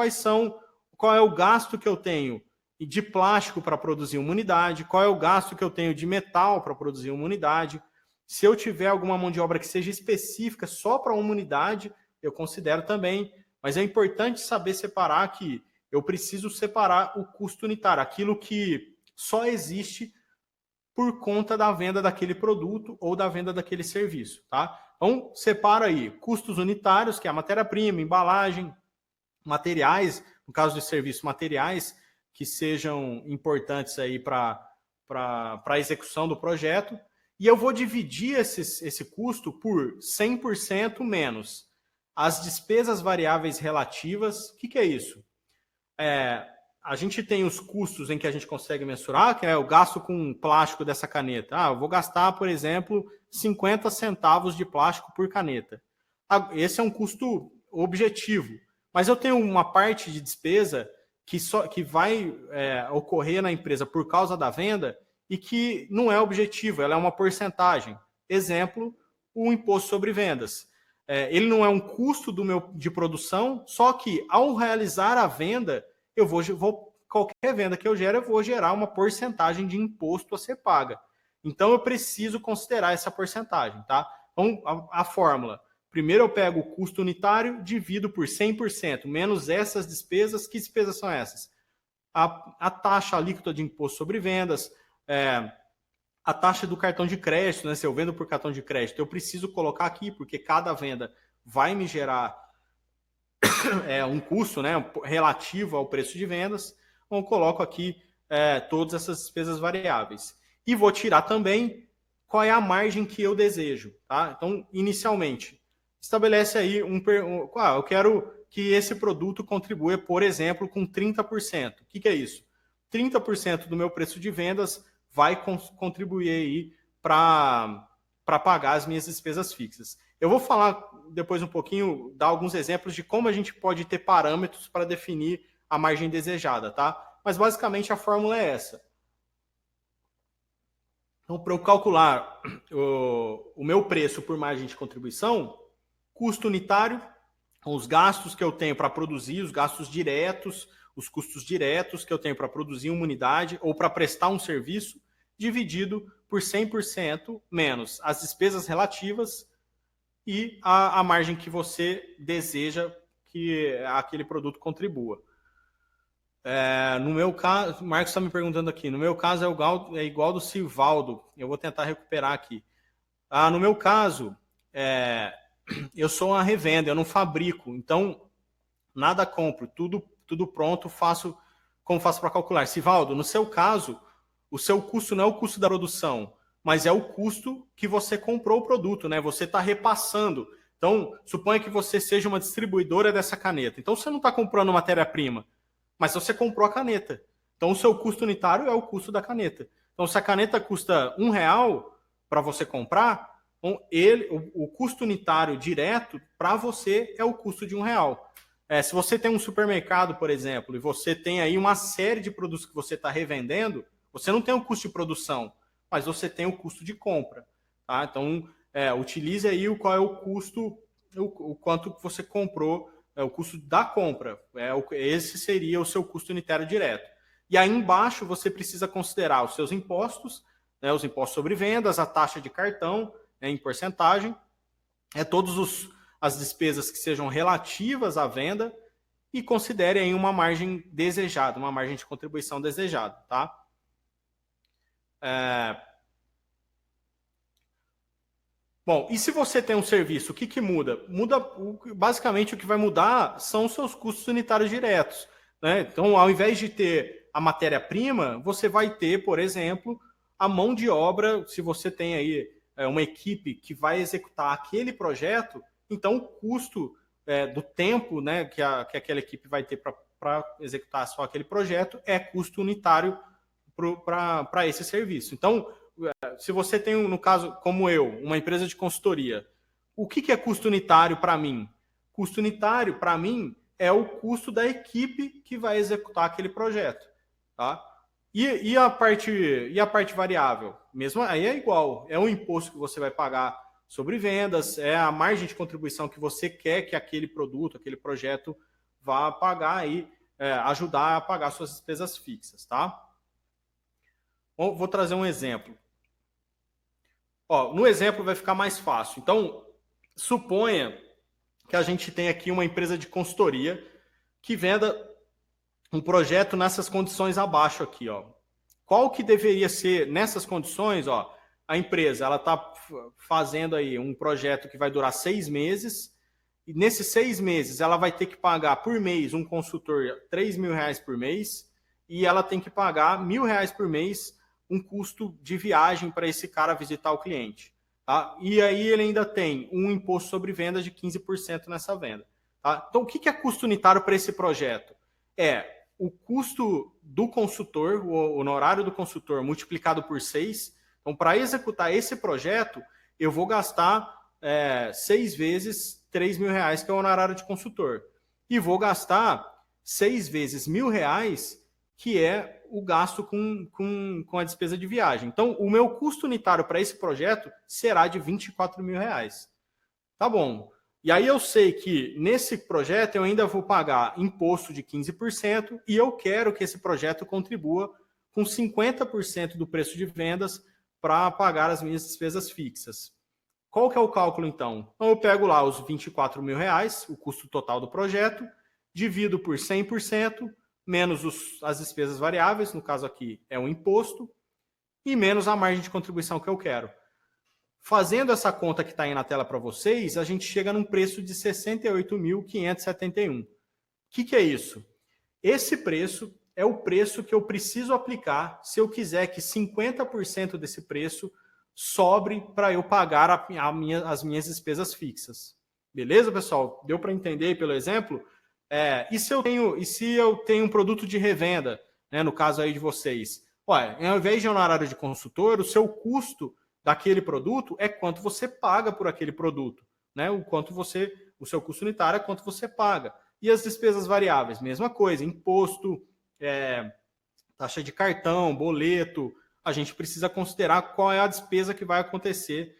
qual é o gasto que eu tenho de plástico para produzir uma unidade, qual é o gasto que eu tenho de metal para produzir uma unidade. Se eu tiver alguma mão de obra que seja específica só para uma unidade, eu considero também. Mas é importante saber separar que eu preciso separar o custo unitário, aquilo que só existe por conta da venda daquele produto ou da venda daquele serviço, tá? Então, separa aí custos unitários, que é a matéria-prima, embalagem, materiais, no caso de serviço, materiais que sejam importantes aí para a execução do projeto, e eu vou dividir esse custo por 100% menos as despesas variáveis relativas. O que é isso? A gente tem os custos em que a gente consegue mensurar, que é o gasto com plástico dessa caneta. Eu vou gastar, por exemplo, 50 centavos de plástico por caneta. Esse é um custo objetivo, mas eu tenho uma parte de despesa que vai ocorrer na empresa por causa da venda e que não é objetivo, ela é uma porcentagem. Exemplo, o imposto sobre vendas. Ele não é um custo de produção, só que ao realizar a venda, qualquer venda que eu gero, eu vou gerar uma porcentagem de imposto a ser paga. Então, eu preciso considerar essa porcentagem, tá? Então, a fórmula. Primeiro eu pego o custo unitário, divido por 100%, menos essas despesas. Que despesas são essas? A taxa alíquota de imposto sobre vendas, a taxa do cartão de crédito, né? Se eu vendo por cartão de crédito, eu preciso colocar aqui, porque cada venda vai me gerar um custo, né, relativo ao preço de vendas. Então, eu coloco aqui todas essas despesas variáveis. E vou tirar também qual é a margem que eu desejo. Tá? Então, inicialmente, estabelece aí eu quero que esse produto contribua, por exemplo, com 30%. O que é isso? 30% do meu preço de vendas vai contribuir aí para pagar as minhas despesas fixas. Eu vou falar depois um pouquinho, dar alguns exemplos de como a gente pode ter parâmetros para definir a margem desejada, tá? Mas basicamente a fórmula é essa. Então, para eu calcular o meu preço por margem de contribuição, custo unitário, os gastos que eu tenho para produzir, os gastos diretos, os custos diretos que eu tenho para produzir uma unidade ou para prestar um serviço, dividido por 100% menos as despesas relativas e a margem que você deseja que aquele produto contribua. No meu caso, o Marcos está me perguntando aqui, no meu caso é igual do Sivaldo, eu vou tentar recuperar aqui. No meu caso, eu sou uma revenda, eu não fabrico, então nada compro, tudo pronto, como faço para calcular. Sivaldo, no seu caso, o seu custo não é o custo da produção, mas é o custo que você comprou o produto, né? Você está repassando. Então, suponha que você seja uma distribuidora dessa caneta. Então, você não está comprando matéria-prima, mas você comprou a caneta. Então, o seu custo unitário é o custo da caneta. Então, se a caneta custa R$1 para você comprar, então o custo unitário direto para você é o custo de R$1. Se você tem um supermercado, por exemplo, e você tem aí uma série de produtos que você está revendendo, você não tem o custo de produção, mas você tem o custo de compra. Tá? Então, utilize aí qual é o custo, o quanto você comprou, o custo da compra. Esse seria o seu custo unitário direto. E aí embaixo você precisa considerar os seus impostos, né, os impostos sobre vendas, a taxa de cartão, né, em porcentagem, todos as despesas que sejam relativas à venda e considere aí uma margem desejada, uma margem de contribuição desejada, tá? Bom, e se você tem um serviço, o que muda? Basicamente, o que vai mudar são os seus custos unitários diretos, né? Então, ao invés de ter a matéria-prima, você vai ter, por exemplo, a mão de obra. Se você tem aí uma equipe que vai executar aquele projeto, então o custo do tempo, né, que aquela equipe vai ter para executar só aquele projeto é custo unitário para esse serviço. Então, se você tem, no caso, como eu, uma empresa de consultoria, o que é custo unitário para mim? Custo unitário, para mim, é o custo da equipe que vai executar aquele projeto. Tá? E a parte variável? Mesmo aí é igual. É o imposto que você vai pagar sobre vendas, é a margem de contribuição que você quer que aquele produto, aquele projeto vá pagar aí, ajudar a pagar suas despesas fixas. Tá? Bom, vou trazer um exemplo. No exemplo vai ficar mais fácil. Então, suponha que a gente tem aqui uma empresa de consultoria que venda um projeto nessas condições abaixo aqui. Qual que deveria ser, nessas condições, a empresa ela está fazendo aí um projeto que vai durar 6 meses, e nesses 6 meses ela vai ter que pagar por mês um consultor R$3.000 por mês, e ela tem que pagar R$1.000 por mês um custo de viagem para esse cara visitar o cliente. Tá? E aí ele ainda tem um imposto sobre venda de 15% nessa venda. Tá? Então, o que é custo unitário para esse projeto? É o custo do consultor, o honorário do consultor multiplicado por 6. Então, para executar esse projeto, eu vou gastar 6 vezes R$3.000, que é o honorário de consultor. E vou gastar 6 vezes R$1.000, que é o gasto com a despesa de viagem. Então, o meu custo unitário para esse projeto será de R$24.000. Tá bom. E aí eu sei que nesse projeto eu ainda vou pagar imposto de 15% e eu quero que esse projeto contribua com 50% do preço de vendas para pagar as minhas despesas fixas. Qual que é o cálculo, então? Então, eu pego lá os R$24.000, o custo total do projeto, divido por 100%, menos as despesas variáveis, no caso aqui é o imposto, e menos a margem de contribuição que eu quero. Fazendo essa conta que está aí na tela para vocês, a gente chega num preço de R$ 68.571. O que é isso? Esse preço é o preço que eu preciso aplicar se eu quiser que 50% desse preço sobre para eu pagar as minhas despesas fixas. Beleza, pessoal? Deu para entender pelo exemplo? E se eu tenho um produto de revenda, né, no caso aí de vocês? Ao invés de honorário de consultor, o seu custo daquele produto é quanto você paga por aquele produto, né? O seu custo unitário é quanto você paga. E as despesas variáveis, mesma coisa, imposto, taxa de cartão, boleto. A gente precisa considerar qual é a despesa que vai acontecer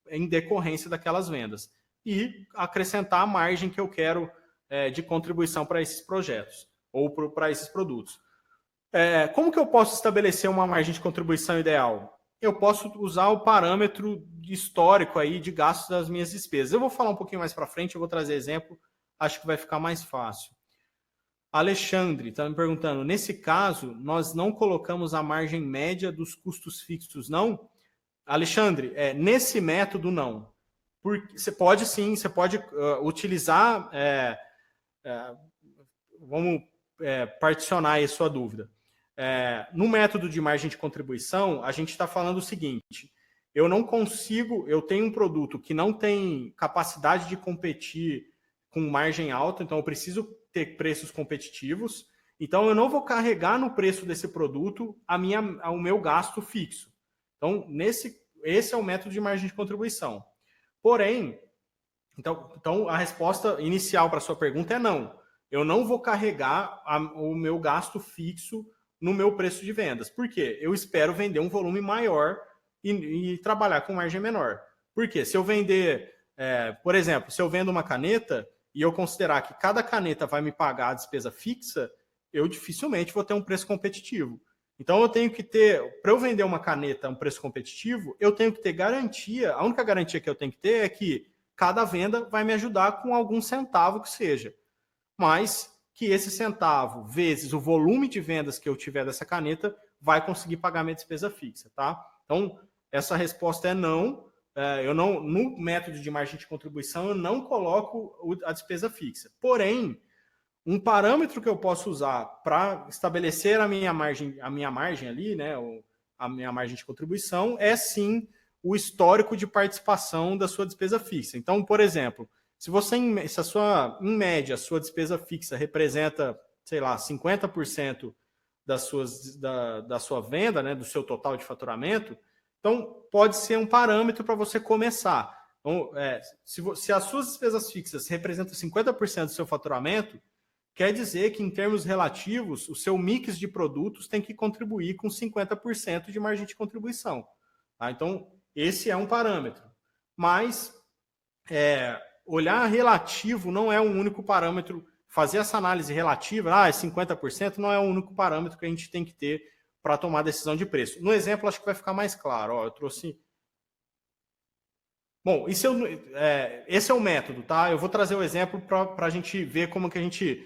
em decorrência daquelas vendas e acrescentar a margem que eu quero de contribuição para esses projetos ou para esses produtos. Como que eu posso estabelecer uma margem de contribuição ideal? Eu posso usar o parâmetro histórico aí de gastos das minhas despesas. Eu vou falar um pouquinho mais para frente, eu vou trazer exemplo, acho que vai ficar mais fácil. Alexandre está me perguntando, nesse caso, nós não colocamos a margem média dos custos fixos, não? Alexandre, nesse método, não. Porque você pode sim, você pode utilizar, vamos particionar aí a sua dúvida. No método de margem de contribuição, a gente está falando o seguinte, eu não consigo, eu tenho um produto que não tem capacidade de competir com margem alta, então eu preciso ter preços competitivos, então eu não vou carregar no preço desse produto o meu gasto fixo. Então, esse é o método de margem de contribuição. Porém, então a resposta inicial para a sua pergunta é não. Eu não vou carregar o meu gasto fixo no meu preço de vendas. Por quê? Eu espero vender um volume maior e trabalhar com margem menor. Por quê? Se eu vender, por exemplo, se eu vendo uma caneta e eu considerar que cada caneta vai me pagar a despesa fixa, eu dificilmente vou ter um preço competitivo. Então eu tenho que ter, para eu vender uma caneta a um preço competitivo, eu tenho que ter garantia, a única garantia que eu tenho que ter é que cada venda vai me ajudar com algum centavo que seja. Mas que esse centavo, vezes o volume de vendas que eu tiver dessa caneta, vai conseguir pagar minha despesa fixa, tá? Então, essa resposta é não. Eu não, no método de margem de contribuição, eu não coloco a despesa fixa. Porém, um parâmetro que eu posso usar para estabelecer a minha margem ali, né, a minha margem de contribuição, é sim o histórico de participação da sua despesa fixa. Então, por exemplo, se em média, a sua despesa fixa representa, sei lá, 50% da sua venda, né, do seu total de faturamento, então pode ser um parâmetro para você começar. Então, se as suas despesas fixas representam 50% do seu faturamento, quer dizer que, em termos relativos, o seu mix de produtos tem que contribuir com 50% de margem de contribuição. Tá? Então, esse é um parâmetro. Mas, olhar relativo não é um único parâmetro. Fazer essa análise relativa, é 50%, não é o único parâmetro que a gente tem que ter para tomar decisão de preço. No exemplo, acho que vai ficar mais claro. Eu trouxe... Bom, esse é o método, tá? Eu vou trazer o exemplo para a gente ver como que a gente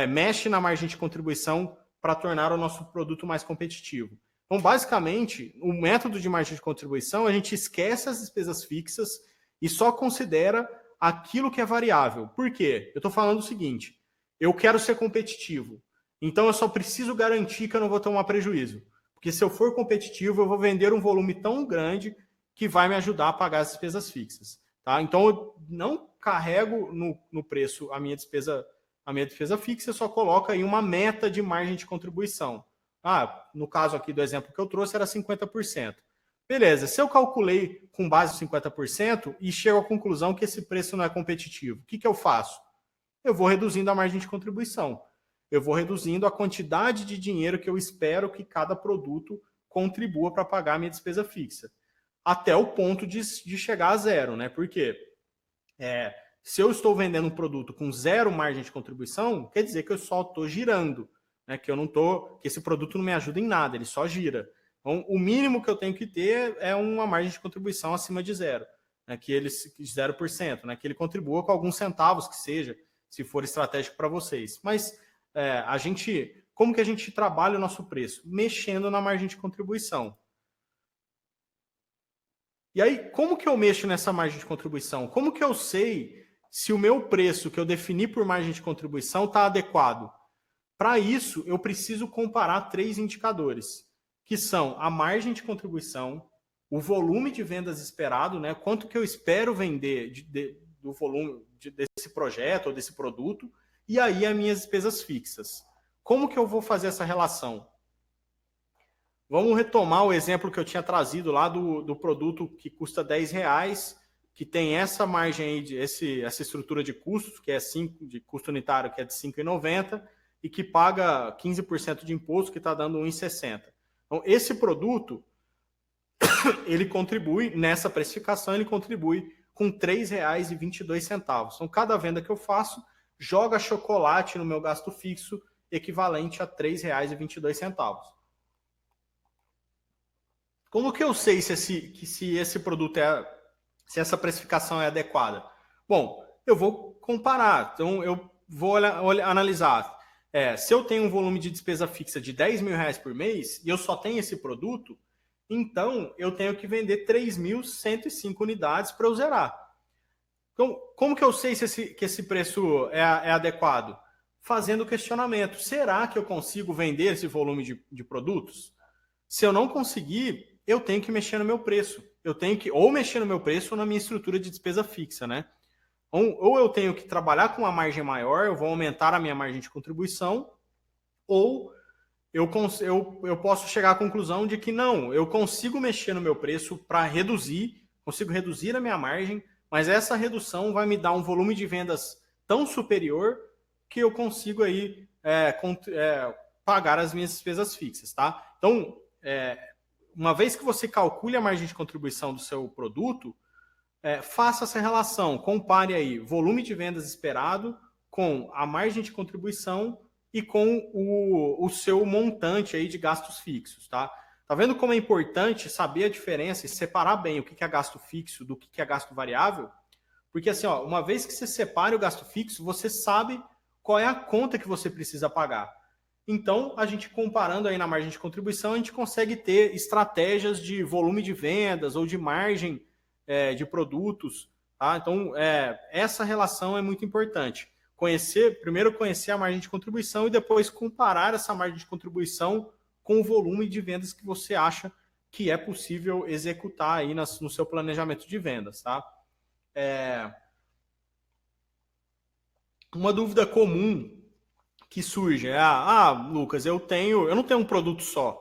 mexe na margem de contribuição para tornar o nosso produto mais competitivo. Então, basicamente, o método de margem de contribuição, a gente esquece as despesas fixas e só considera aquilo que é variável. Por quê? Eu estou falando o seguinte, eu quero ser competitivo, então eu só preciso garantir que eu não vou tomar prejuízo. Porque se eu for competitivo, eu vou vender um volume tão grande que vai me ajudar a pagar as despesas fixas. Tá? Então, eu não carrego no preço a minha despesa fixa, só coloco aí uma meta de margem de contribuição. No caso aqui do exemplo que eu trouxe, era 50%. Beleza, se eu calculei com base em 50% e chego à conclusão que esse preço não é competitivo, o que eu faço? Eu vou reduzindo a margem de contribuição. Eu vou reduzindo a quantidade de dinheiro que eu espero que cada produto contribua para pagar a minha despesa fixa. Até o ponto de chegar a zero, né? Porque se eu estou vendendo um produto com zero margem de contribuição, quer dizer que eu só estou girando, né? Que esse produto não me ajuda em nada, ele só gira. Então, o mínimo que eu tenho que ter é uma margem de contribuição acima de zero, né? Que ele 0%, né? Que ele contribua com alguns centavos que seja, se for estratégico para vocês. Mas como que a gente trabalha o nosso preço? Mexendo na margem de contribuição. E aí, como que eu mexo nessa margem de contribuição? Como que eu sei se o meu preço que eu defini por margem de contribuição está adequado? Para isso, eu preciso comparar 3 indicadores, que são a margem de contribuição, o volume de vendas esperado, né? Quanto que eu espero vender do volume desse projeto ou desse produto, e aí as minhas despesas fixas. Como que eu vou fazer essa relação? Vamos retomar o exemplo que eu tinha trazido lá do produto que custa R$10, que tem essa margem aí, essa estrutura de custos, que é de custo unitário, que é de R$5,90, e que paga 15% de imposto, que está dando R$1,60. Então, esse produto, ele contribui, nessa precificação, ele contribui com R$3,22. Então, cada venda que eu faço, joga chocolate no meu gasto fixo, equivalente a R$3,22. Como que eu sei se esse produto se essa precificação é adequada? Bom, eu vou comparar. Então, eu vou analisar se eu tenho um volume de despesa fixa de R$10.000 por mês e eu só tenho esse produto, então eu tenho que vender 3.105 unidades para eu zerar. Então, como que eu sei que esse preço é adequado? Fazendo o questionamento. Será que eu consigo vender esse volume de produtos? Se eu não conseguir, eu tenho que mexer no meu preço. Eu tenho que ou mexer no meu preço ou na minha estrutura de despesa fixa, né? Ou eu tenho que trabalhar com uma margem maior, eu vou aumentar a minha margem de contribuição, ou eu posso chegar à conclusão de que não, eu consigo mexer no meu preço para consigo reduzir a minha margem, mas essa redução vai me dar um volume de vendas tão superior que eu consigo aí pagar as minhas despesas fixas, tá? Então, uma vez que você calcule a margem de contribuição do seu produto, faça essa relação, compare aí volume de vendas esperado com a margem de contribuição e com o seu montante aí de gastos fixos, tá? Tá vendo como é importante saber a diferença e separar bem o que é gasto fixo do que é gasto variável? Porque assim, uma vez que você separe o gasto fixo, você sabe qual é a conta que você precisa pagar. Então, a gente comparando aí na margem de contribuição, a gente consegue ter estratégias de volume de vendas ou de margem de produtos. Tá? Então, essa relação é muito importante. Primeiro conhecer a margem de contribuição e depois comparar essa margem de contribuição com o volume de vendas que você acha que é possível executar aí no seu planejamento de vendas. Tá? Uma dúvida comum que surge é: Lucas, eu não tenho um produto só.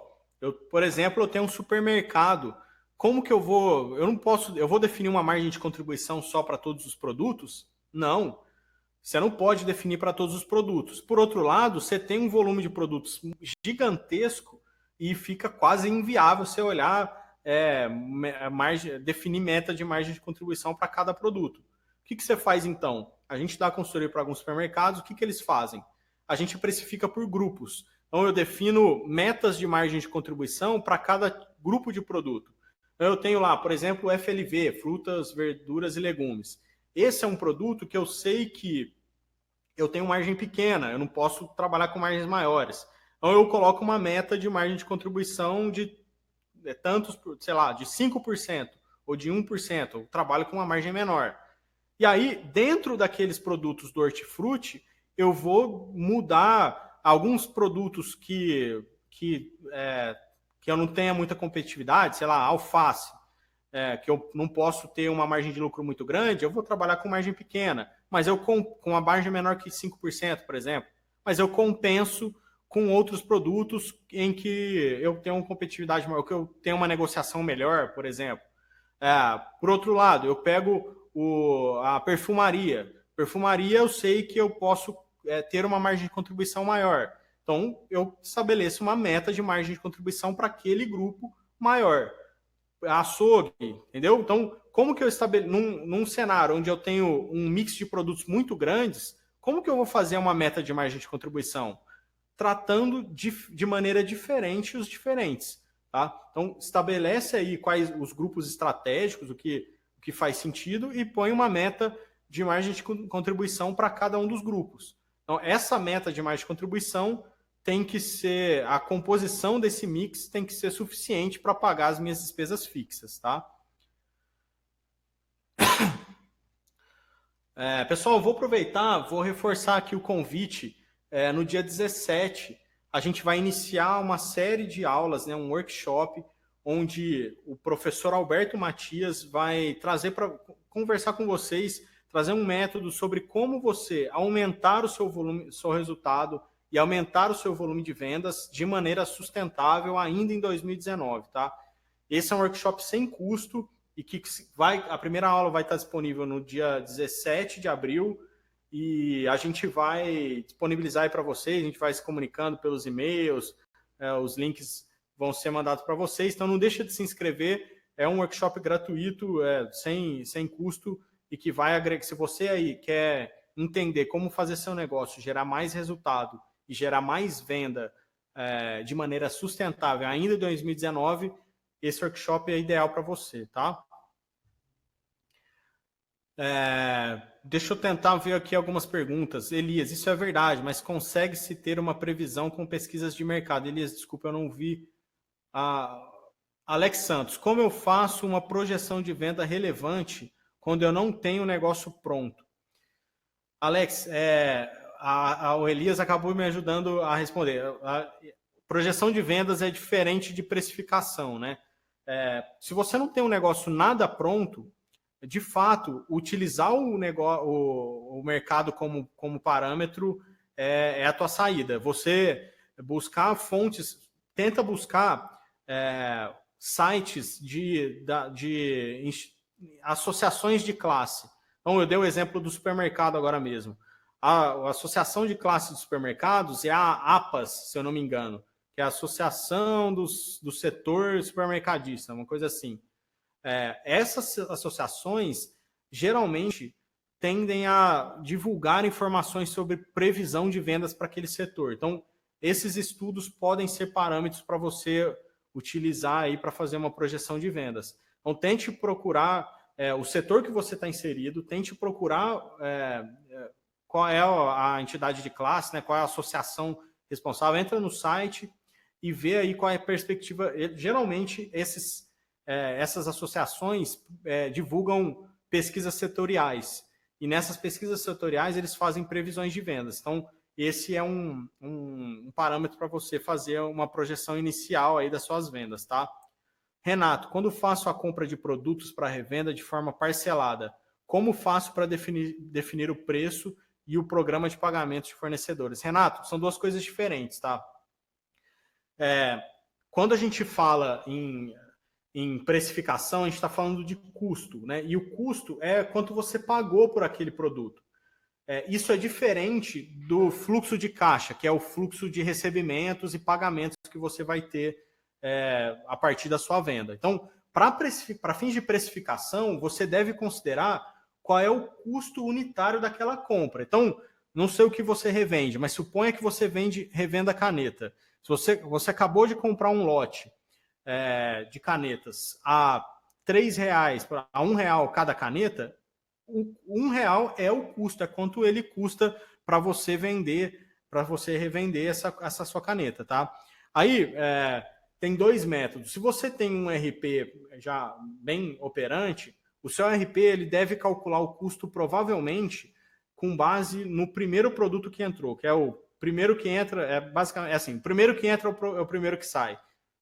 Por exemplo, eu tenho um supermercado. Como que eu não posso, eu vou definir uma margem de contribuição só para todos os produtos? Não. Você não pode definir para todos os produtos. Por outro lado, você tem um volume de produtos gigantesco e fica quase inviável você olhar, definir meta de margem de contribuição para cada produto. O que você faz então? A gente dá consultoria para alguns supermercados, o que eles fazem? A gente precifica por grupos. Então, eu defino metas de margem de contribuição para cada grupo de produto. Então, eu tenho lá, por exemplo, o FLV, frutas, verduras e legumes. Esse é um produto que eu sei que eu tenho margem pequena, eu não posso trabalhar com margens maiores. Então, eu coloco uma meta de margem de contribuição de tantos, sei lá, de 5% ou de 1%. Eu trabalho com uma margem menor. E aí, dentro daqueles produtos do hortifruti, eu vou mudar alguns produtos que eu não tenha muita competitividade, sei lá, alface, que eu não posso ter uma margem de lucro muito grande, eu vou trabalhar com margem pequena, mas eu com uma margem menor que 5%, por exemplo. Mas eu compenso com outros produtos em que eu tenho uma competitividade maior, que eu tenho uma negociação melhor, por exemplo. Por outro lado, eu pego a perfumaria. Perfumaria, eu sei que eu posso ter uma margem de contribuição maior. Então, eu estabeleço uma meta de margem de contribuição para aquele grupo maior. Açougue, entendeu? Então, como que eu estabeleço, num cenário onde eu tenho um mix de produtos muito grandes, como que eu vou fazer uma meta de margem de contribuição? Tratando de maneira diferente os diferentes. Tá? Então, estabelece aí quais os grupos estratégicos, o que faz sentido, e põe uma meta de margem de contribuição para cada um dos grupos. Então, essa meta de margem de contribuição tem que ser, a composição desse mix tem que ser suficiente para pagar as minhas despesas fixas, tá? Pessoal, vou aproveitar, vou reforçar aqui o convite. No dia 17, a gente vai iniciar uma série de aulas, né, um workshop, onde o professor Alberto Matias vai trazer para conversar com vocês, trazer um método sobre como você aumentar o seu volume, seu resultado e aumentar o seu volume de vendas de maneira sustentável ainda em 2019, tá? Esse é um workshop sem custo e que a primeira aula vai estar disponível no dia 17 de abril e a gente vai disponibilizar aí para vocês, a gente vai se comunicando pelos e-mails, os links vão ser mandados para vocês, então não deixa de se inscrever, é um workshop gratuito, sem custo e que vai agregar, se você aí quer entender como fazer seu negócio, gerar mais resultado e gerar mais venda de maneira sustentável ainda em 2019, esse workshop é ideal para você, tá? Deixa eu tentar ver aqui algumas perguntas. Elias, isso é verdade, mas consegue-se ter uma previsão com pesquisas de mercado? Elias, desculpa, eu não vi. Alex Santos, como eu faço uma projeção de venda relevante quando eu não tenho o negócio pronto? Alex, o Elias acabou me ajudando a responder. A projeção de vendas é diferente de precificação, né? Se você não tem um negócio nada pronto, de fato, utilizar o mercado como parâmetro é a tua saída. Você buscar fontes, tenta buscar sites de associações de classe. Então, eu dei o exemplo do supermercado agora mesmo. A Associação de Classe de Supermercados é a APAS, se eu não me engano, que é a Associação do Setor Supermercadista, uma coisa assim. Essas associações geralmente tendem a divulgar informações sobre previsão de vendas para aquele setor. Então, esses estudos podem ser parâmetros para você utilizar aí para fazer uma projeção de vendas. Então, tente procurar o setor que você está inserido, tente procurar qual é a entidade de classe, né, qual é a associação responsável, entra no site e vê aí qual é a perspectiva. Geralmente, essas associações divulgam pesquisas setoriais. E nessas pesquisas setoriais, eles fazem previsões de vendas. Então, esse é um parâmetro para você fazer uma projeção inicial aí das suas vendas, tá? Renato, quando faço a compra de produtos para revenda de forma parcelada, como faço para definir o preço e o programa de pagamento de fornecedores? Renato, são duas coisas diferentes, tá? Quando a gente fala em precificação, a gente está falando de custo, né? E o custo é quanto você pagou por aquele produto. Isso é diferente do fluxo de caixa, que é o fluxo de recebimentos e pagamentos que você vai ter a partir da sua venda. Então, para fins de precificação, você deve considerar qual é o custo unitário daquela compra. Então, não sei o que você revende, mas suponha que você revenda caneta. Se você acabou de comprar um lote de canetas a R$3, a R$1 cada caneta, R$1 é o custo, é quanto ele custa para você vender, para você revender essa sua caneta, tá? Aí tem dois métodos. Se você tem um RP já bem operante, o seu RP ele deve calcular o custo provavelmente com base no primeiro produto que entrou, que é o primeiro que entra, basicamente assim, o primeiro que entra é o primeiro que sai. O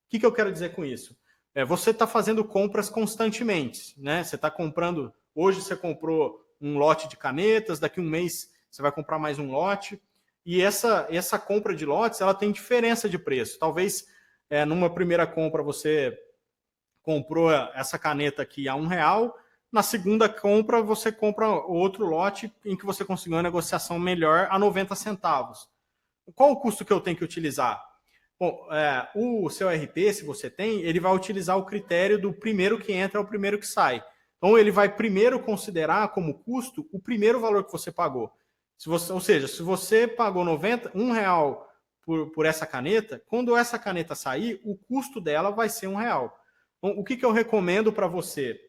que eu quero dizer com isso? Você está fazendo compras constantemente, né? Você está comprando, hoje você comprou um lote de canetas, daqui um mês você vai comprar mais um lote, e essa compra de lotes, ela tem diferença de preço. Talvez numa primeira compra você comprou essa caneta aqui a R$1, na segunda compra você compra outro lote em que você conseguiu uma negociação melhor a 90 centavos. Qual o custo que eu tenho que utilizar? Bom, o seu RP, se você tem, ele vai utilizar o critério do primeiro que entra é o primeiro que sai. Então, ele vai primeiro considerar como custo o primeiro valor que você pagou. Ou seja, se você pagou R$1 por essa caneta, quando essa caneta sair, o custo dela vai ser R$1. Então, o que eu recomendo para você?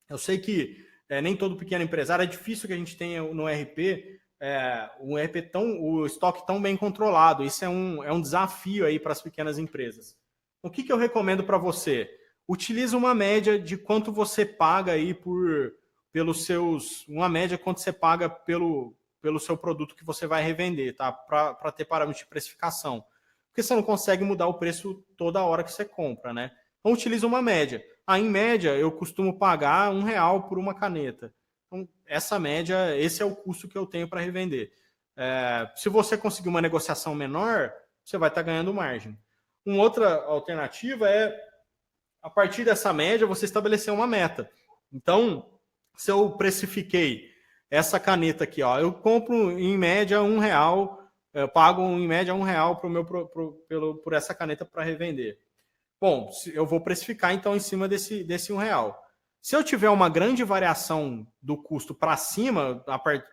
Eu sei que nem todo pequeno empresário, é difícil que a gente tenha no RP o estoque tão bem controlado. Isso é um desafio aí para as pequenas empresas. O que eu recomendo para você? Utilize uma média de quanto você paga aí uma média quanto você paga pelo seu produto que você vai revender, tá? Para ter parâmetro de precificação. Porque você não consegue mudar o preço toda hora que você compra, né? Então utilize uma média. Em média, eu costumo pagar R$1 por uma caneta. Então, essa média, esse é o custo que eu tenho para revender. Se você conseguir uma negociação menor, você vai estar ganhando margem. Uma outra alternativa é, a partir dessa média, você estabelecer uma meta. Então, se eu precifiquei essa caneta aqui, ó, eu compro em média R$1, eu pago em média R$1 por essa caneta para revender. Bom, eu vou precificar então em cima desse R$1. Se eu tiver uma grande variação do custo para cima,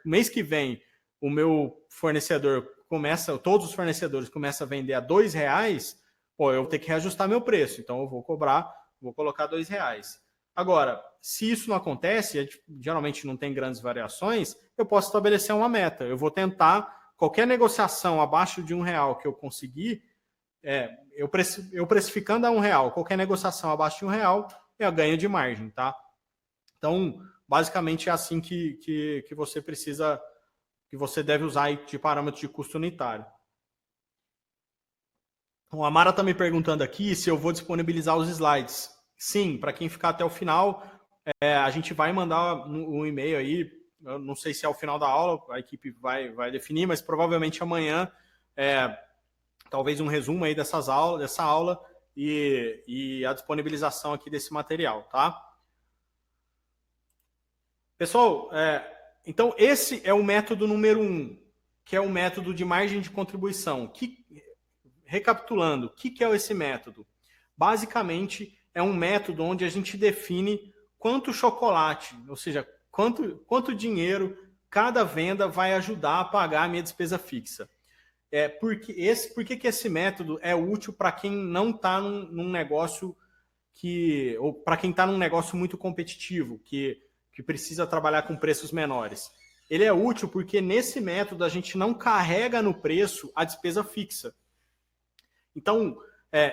mês que vem o meu fornecedor todos os fornecedores começam a vender a R$2, eu vou ter que reajustar meu preço. Então eu vou colocar R$2. Agora, se isso não acontece, geralmente não tem grandes variações, eu posso estabelecer uma meta. Eu vou tentar, qualquer negociação abaixo de R$ 1 que eu conseguir, eu precificando a R$ 1, qualquer negociação abaixo de R$ 1, eu ganho de margem, tá? Então, basicamente é assim que você precisa, que você deve usar aí de parâmetro de custo unitário. O Amara está me perguntando aqui se eu vou disponibilizar os slides. Sim, para quem ficar até o final, a gente vai mandar um e-mail aí. Eu não sei se é ao final da aula, a equipe vai definir, mas provavelmente amanhã, talvez um resumo aí dessa aula e a disponibilização aqui desse material, tá? Pessoal, então esse é o método número 1, que é o método de margem de contribuição. Recapitulando, o que é esse método? Basicamente, é um método onde a gente define quanto chocolate, ou seja, quanto dinheiro cada venda vai ajudar a pagar a minha despesa fixa. Por que esse método é útil para quem não está num negócio ou para quem está num negócio muito competitivo, que precisa trabalhar com preços menores? Ele é útil porque nesse método a gente não carrega no preço a despesa fixa. Então,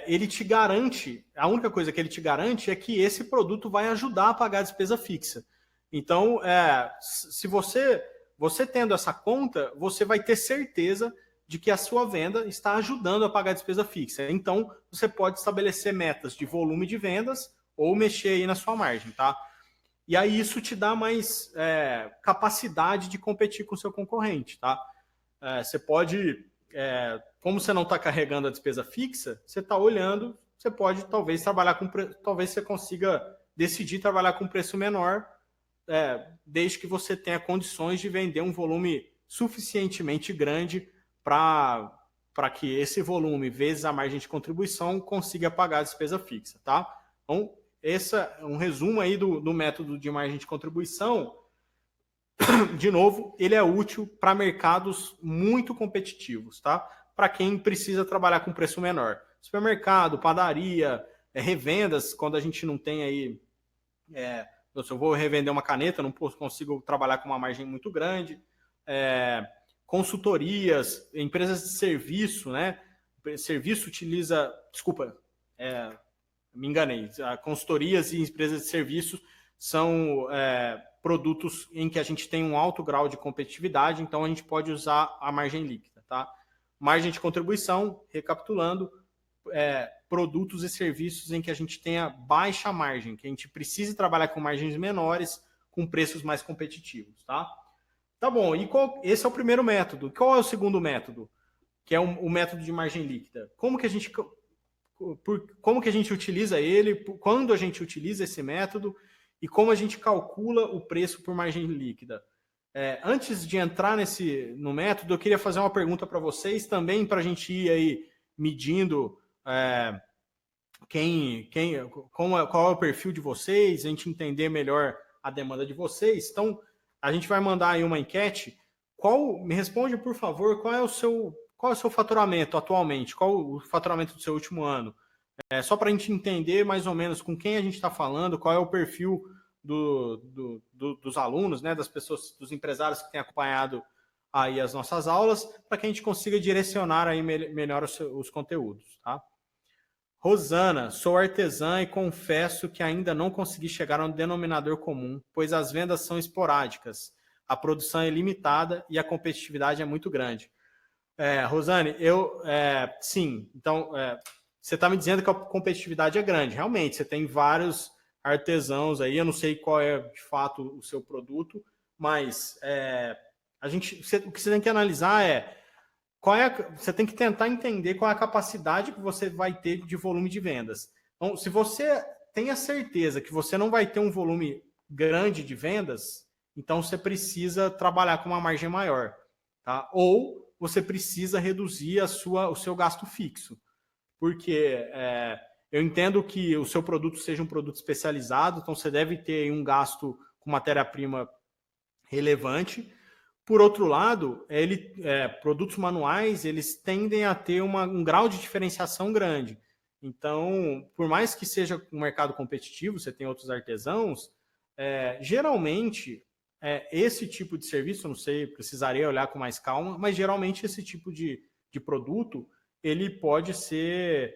ele te garante, a única coisa que ele te garante é que esse produto vai ajudar a pagar a despesa fixa. Então, se você tendo essa conta, você vai ter certeza de que a sua venda está ajudando a pagar a despesa fixa. Então, você pode estabelecer metas de volume de vendas ou mexer aí na sua margem, tá? E aí isso te dá mais capacidade de competir com o seu concorrente, tá? Você pode, como você não está carregando a despesa fixa, você está olhando, você pode talvez trabalhar talvez você consiga decidir trabalhar com preço menor, desde que você tenha condições de vender um volume suficientemente grande para que esse volume, vezes a margem de contribuição, consiga pagar a despesa fixa, tá? Então, esse é um resumo aí do método de margem de contribuição. De novo, ele é útil para mercados muito competitivos, tá? Para quem precisa trabalhar com preço menor. Supermercado, padaria, revendas, quando a gente não tem aí... se eu vou revender uma caneta, não consigo trabalhar com uma margem muito grande. Consultorias, empresas de serviço, né? Serviço utiliza... Desculpa, me enganei. Consultorias e empresas de serviço são produtos em que a gente tem um alto grau de competitividade, então a gente pode usar a margem líquida, tá? Margem de contribuição, recapitulando, produtos e serviços em que a gente tenha baixa margem, que a gente precise trabalhar com margens menores, com preços mais competitivos, tá? Tá bom, e esse é o primeiro método. Qual é o segundo método? Que é o método de margem líquida. Como que a gente utiliza ele, quando a gente utiliza esse método e como a gente calcula o preço por margem líquida. Antes de entrar no método, eu queria fazer uma pergunta para vocês também, para a gente ir aí medindo qual é o perfil de vocês, a gente entender melhor a demanda de vocês. Então, a gente vai mandar aí uma enquete. Me responde, por favor, qual é o seu faturamento atualmente? Qual o faturamento do seu último ano? Só para a gente entender mais ou menos com quem a gente está falando, qual é o perfil dos alunos, né, das pessoas, dos empresários que têm acompanhado aí as nossas aulas, para que a gente consiga direcionar aí melhor os conteúdos, tá? Rosana, sou artesã e confesso que ainda não consegui chegar a um denominador comum, pois as vendas são esporádicas, a produção é limitada e a competitividade é muito grande. Rosane, sim, então você está me dizendo que a competitividade é grande. Realmente, você tem vários artesãos aí, eu não sei qual é de fato o seu produto, mas o que você tem que analisar você tem que tentar entender qual é a capacidade que você vai ter de volume de vendas. Então, se você tem a certeza que você não vai ter um volume grande de vendas, então você precisa trabalhar com uma margem maior, tá? Ou você precisa reduzir o seu gasto fixo, porque eu entendo que o seu produto seja um produto especializado, então você deve ter um gasto com matéria-prima relevante. Por outro lado, produtos manuais, eles tendem a ter um grau de diferenciação grande. Então, por mais que seja um mercado competitivo, você tem outros artesãos, geralmente esse tipo de serviço, não sei, precisaria olhar com mais calma, mas geralmente esse tipo de produto ele pode ser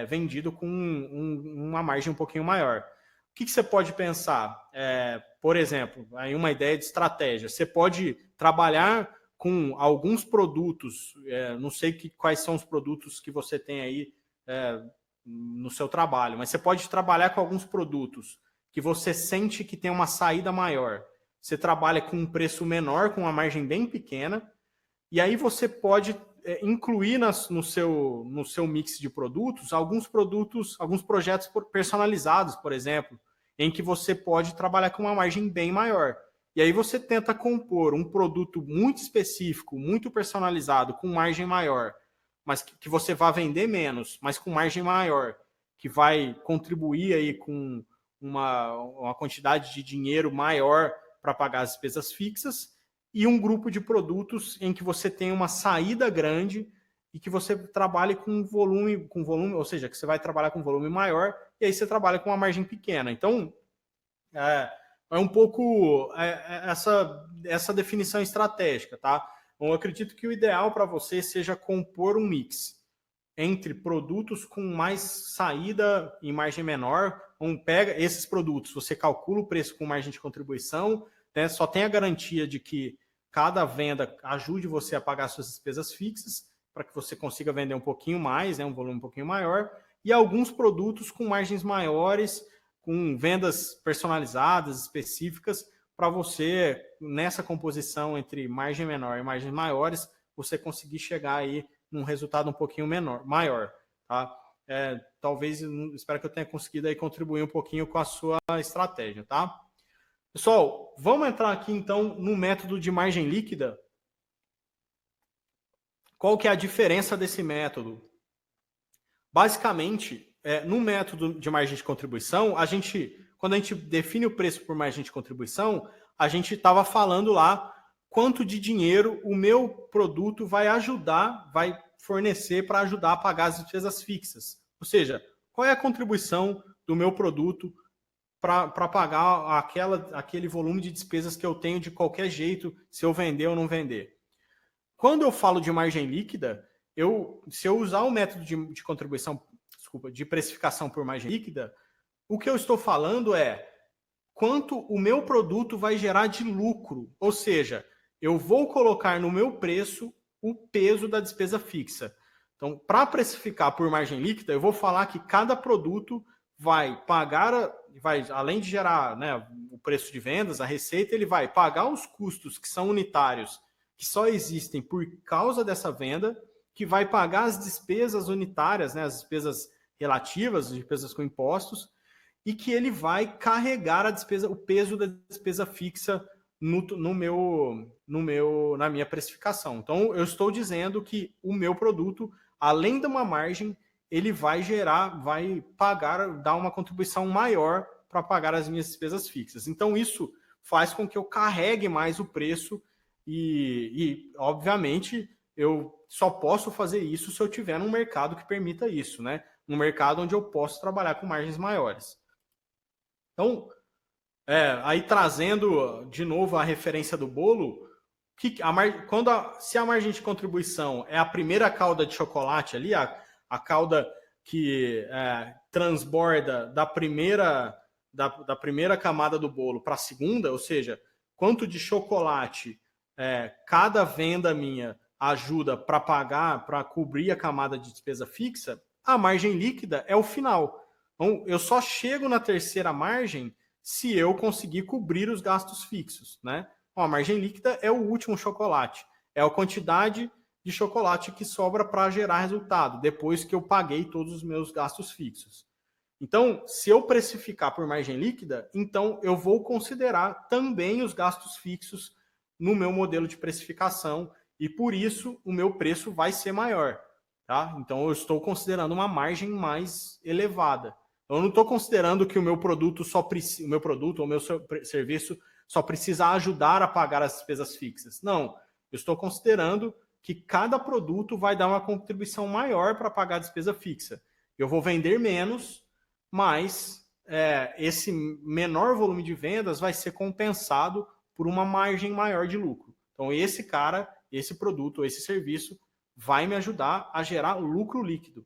vendido com uma margem um pouquinho maior. O que você pode pensar? Por exemplo, aí uma ideia de estratégia. Você pode trabalhar com alguns produtos, não sei quais são os produtos que você tem aí no seu trabalho, mas você pode trabalhar com alguns produtos que você sente que tem uma saída maior. Você trabalha com um preço menor, com uma margem bem pequena, e aí você pode incluir no seu mix de produtos, alguns projetos personalizados, por exemplo, em que você pode trabalhar com uma margem bem maior. E aí você tenta compor um produto muito específico, muito personalizado, com margem maior, mas que você vai vender menos, mas com margem maior, que vai contribuir aí com uma quantidade de dinheiro maior para pagar as despesas fixas, e um grupo de produtos em que você tem uma saída grande e que você trabalhe com volume, ou seja, que você vai trabalhar com volume maior, e aí você trabalha com uma margem pequena. Então, é um pouco essa definição estratégica, tá? Então, eu acredito que o ideal para você seja compor um mix entre produtos com mais saída em margem menor, pega esses produtos, você calcula o preço com margem de contribuição, né? Só tem a garantia de que cada venda ajude você a pagar suas despesas fixas, para que você consiga vender um pouquinho mais, né? Um volume um pouquinho maior, e alguns produtos com margens maiores, com vendas personalizadas, específicas, para você, nessa composição entre margem menor e margens maiores, você conseguir chegar aí num resultado um pouquinho maior. Tá? Talvez, espero que eu tenha conseguido aí contribuir um pouquinho com a sua estratégia. Tá? Pessoal, vamos entrar aqui então no método de margem líquida. Qual que é a diferença desse método? Basicamente, no método de margem de contribuição, quando a gente define o preço por margem de contribuição, a gente estava falando lá quanto de dinheiro o meu produto vai fornecer para ajudar a pagar as despesas fixas. Ou seja, qual é a contribuição do meu produto para pagar aquele volume de despesas que eu tenho de qualquer jeito, se eu vender ou não vender. Quando eu falo de margem líquida, se eu usar o método de contribuição, de precificação por margem líquida, o que eu estou falando é quanto o meu produto vai gerar de lucro. Ou seja, eu vou colocar no meu preço o peso da despesa fixa. Então, para precificar por margem líquida, eu vou falar que cada produto vai pagar, além de gerar, né, o preço de vendas, a receita, ele vai pagar os custos que são unitários, que só existem por causa dessa venda, que vai pagar as despesas unitárias, né, as despesas relativas, as despesas com impostos, e que ele vai carregar o peso da despesa fixa na minha precificação. Então, eu estou dizendo que o meu produto, além de uma margem, ele vai dar uma contribuição maior para pagar as minhas despesas fixas. Então, isso faz com que eu carregue mais o preço e obviamente, eu só posso fazer isso se eu tiver num mercado que permita isso, né? Um mercado onde eu posso trabalhar com margens maiores. Então, aí trazendo de novo a referência do bolo, se a margem de contribuição é a primeira calda de chocolate ali, a calda que transborda da primeira camada do bolo para a segunda, ou seja, quanto de chocolate cada venda minha ajuda para cobrir a camada de despesa fixa, a margem líquida é o final. Então, eu só chego na terceira margem se eu conseguir cobrir os gastos fixos, né? Então, a margem líquida é o último chocolate, é a quantidade de chocolate que sobra para gerar resultado, depois que eu paguei todos os meus gastos fixos. Então, se eu precificar por margem líquida, então eu vou considerar também os gastos fixos no meu modelo de precificação e por isso o meu preço vai ser maior, tá? Então eu estou considerando uma margem mais elevada. Eu não estou considerando que o meu produto ou meu serviço só precisa ajudar a pagar as despesas fixas. Não, eu estou considerando que cada produto vai dar uma contribuição maior para pagar a despesa fixa. Eu vou vender menos, mas esse menor volume de vendas vai ser compensado por uma margem maior de lucro. Então, esse produto, esse serviço vai me ajudar a gerar lucro líquido.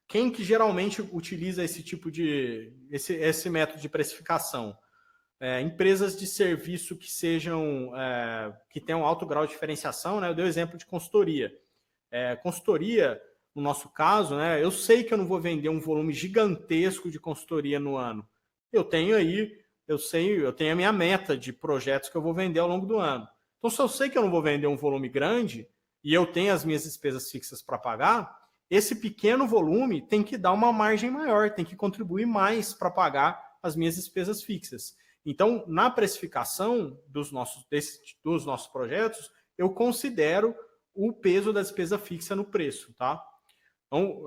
Quem que geralmente utiliza esse método de precificação? Empresas de serviço que que tenham alto grau de diferenciação, né? Eu dei o exemplo de consultoria. Consultoria, no nosso caso, né? Eu sei que eu não vou vender um volume gigantesco de consultoria no ano. Eu tenho a minha meta de projetos que eu vou vender ao longo do ano. Então, se eu sei que eu não vou vender um volume grande e eu tenho as minhas despesas fixas para pagar, esse pequeno volume tem que dar uma margem maior, tem que contribuir mais para pagar as minhas despesas fixas. Então, na precificação dos nossos projetos, eu considero o peso da despesa fixa no preço, tá? Então,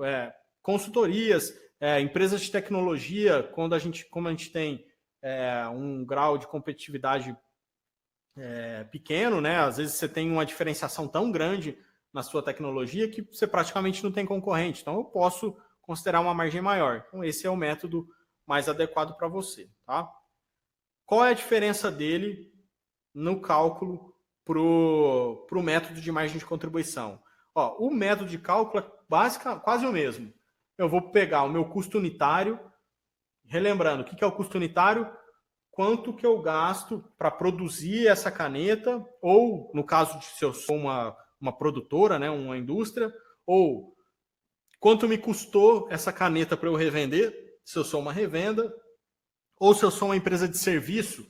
consultorias, empresas de tecnologia, como a gente tem um grau de competitividade pequeno, né? Às vezes você tem uma diferenciação tão grande na sua tecnologia que você praticamente não tem concorrente. Então, eu posso considerar uma margem maior. Então, esse é o método mais adequado para você, tá? Qual é a diferença dele no cálculo para o método de margem de contribuição? O método de cálculo é quase o mesmo. Eu vou pegar o meu custo unitário, relembrando, o que é o custo unitário? Quanto que eu gasto para produzir essa caneta, ou, no caso de se eu sou uma produtora, né, uma indústria, ou quanto me custou essa caneta para eu revender, se eu sou uma revenda, ou se eu sou uma empresa de serviço,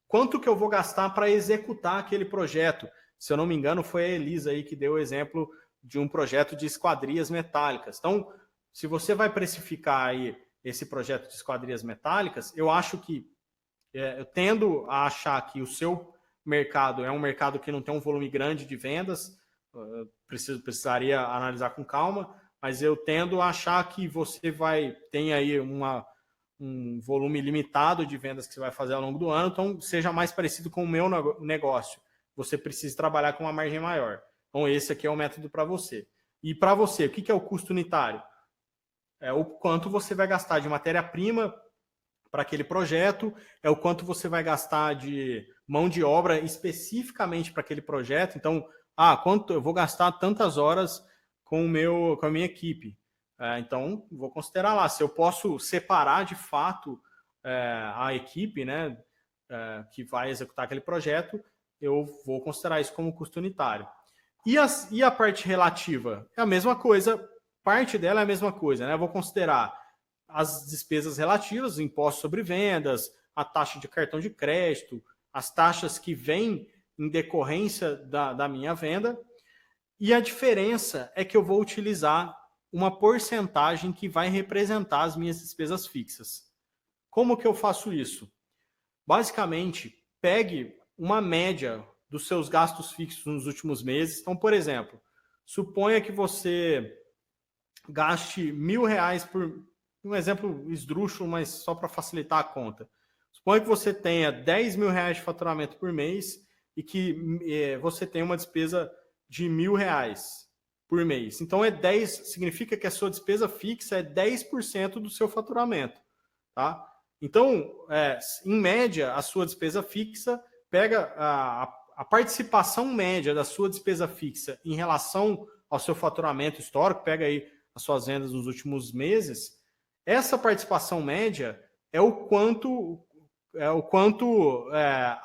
quanto que eu vou gastar para executar aquele projeto. Se eu não me engano, foi a Elisa aí que deu o exemplo de um projeto de esquadrias metálicas. Então, se você vai precificar aí esse projeto de esquadrias metálicas, eu acho que eu tendo a achar que o seu mercado é um mercado que não tem um volume grande de vendas, precisaria analisar com calma, mas eu tendo a achar que você tem aí um volume limitado de vendas que você vai fazer ao longo do ano, então seja mais parecido com o meu negócio. Você precisa trabalhar com uma margem maior. Então esse aqui é o método para você. E para você, o que é o custo unitário? É o quanto você vai gastar de matéria-prima para aquele projeto, é o quanto você vai gastar de mão de obra especificamente para aquele projeto. Então, quanto eu vou gastar tantas horas com a minha equipe. Então, vou considerar lá. Se eu posso separar de fato a equipe, né, que vai executar aquele projeto, eu vou considerar isso como custo unitário. E a parte relativa? É a mesma coisa, parte dela é a mesma coisa, né? Eu vou considerar as despesas relativas, impostos sobre vendas, a taxa de cartão de crédito, as taxas que vêm em decorrência da minha venda. E a diferença é que eu vou utilizar uma porcentagem que vai representar as minhas despesas fixas. Como que eu faço isso? Basicamente, pegue uma média dos seus gastos fixos nos últimos meses. Então, por exemplo, suponha que você gaste R$1.000 por... Um exemplo esdrúxulo, mas só para facilitar a conta. Suponha que você tenha R$10.000 de faturamento por mês e que você tenha uma despesa de R$1.000 por mês. Então, significa que a sua despesa fixa é 10% do seu faturamento. Tá? Então, em média, a sua despesa fixa pega a participação média da sua despesa fixa em relação ao seu faturamento histórico, pega aí as suas vendas nos últimos meses. Essa participação média é o quanto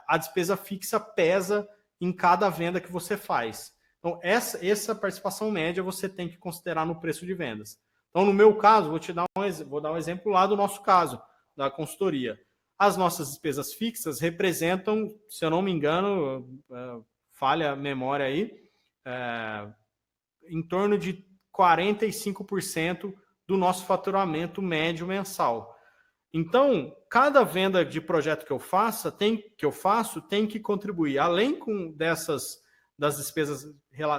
a despesa fixa pesa em cada venda que você faz. Então, essa participação média você tem que considerar no preço de vendas. Então, no meu caso, vou dar um exemplo lá do nosso caso, da consultoria. As nossas despesas fixas representam, se eu não me engano, falha a memória aí, em torno de 45% do nosso faturamento médio mensal. Então, cada venda de projeto que eu faço tem que contribuir, além das despesas,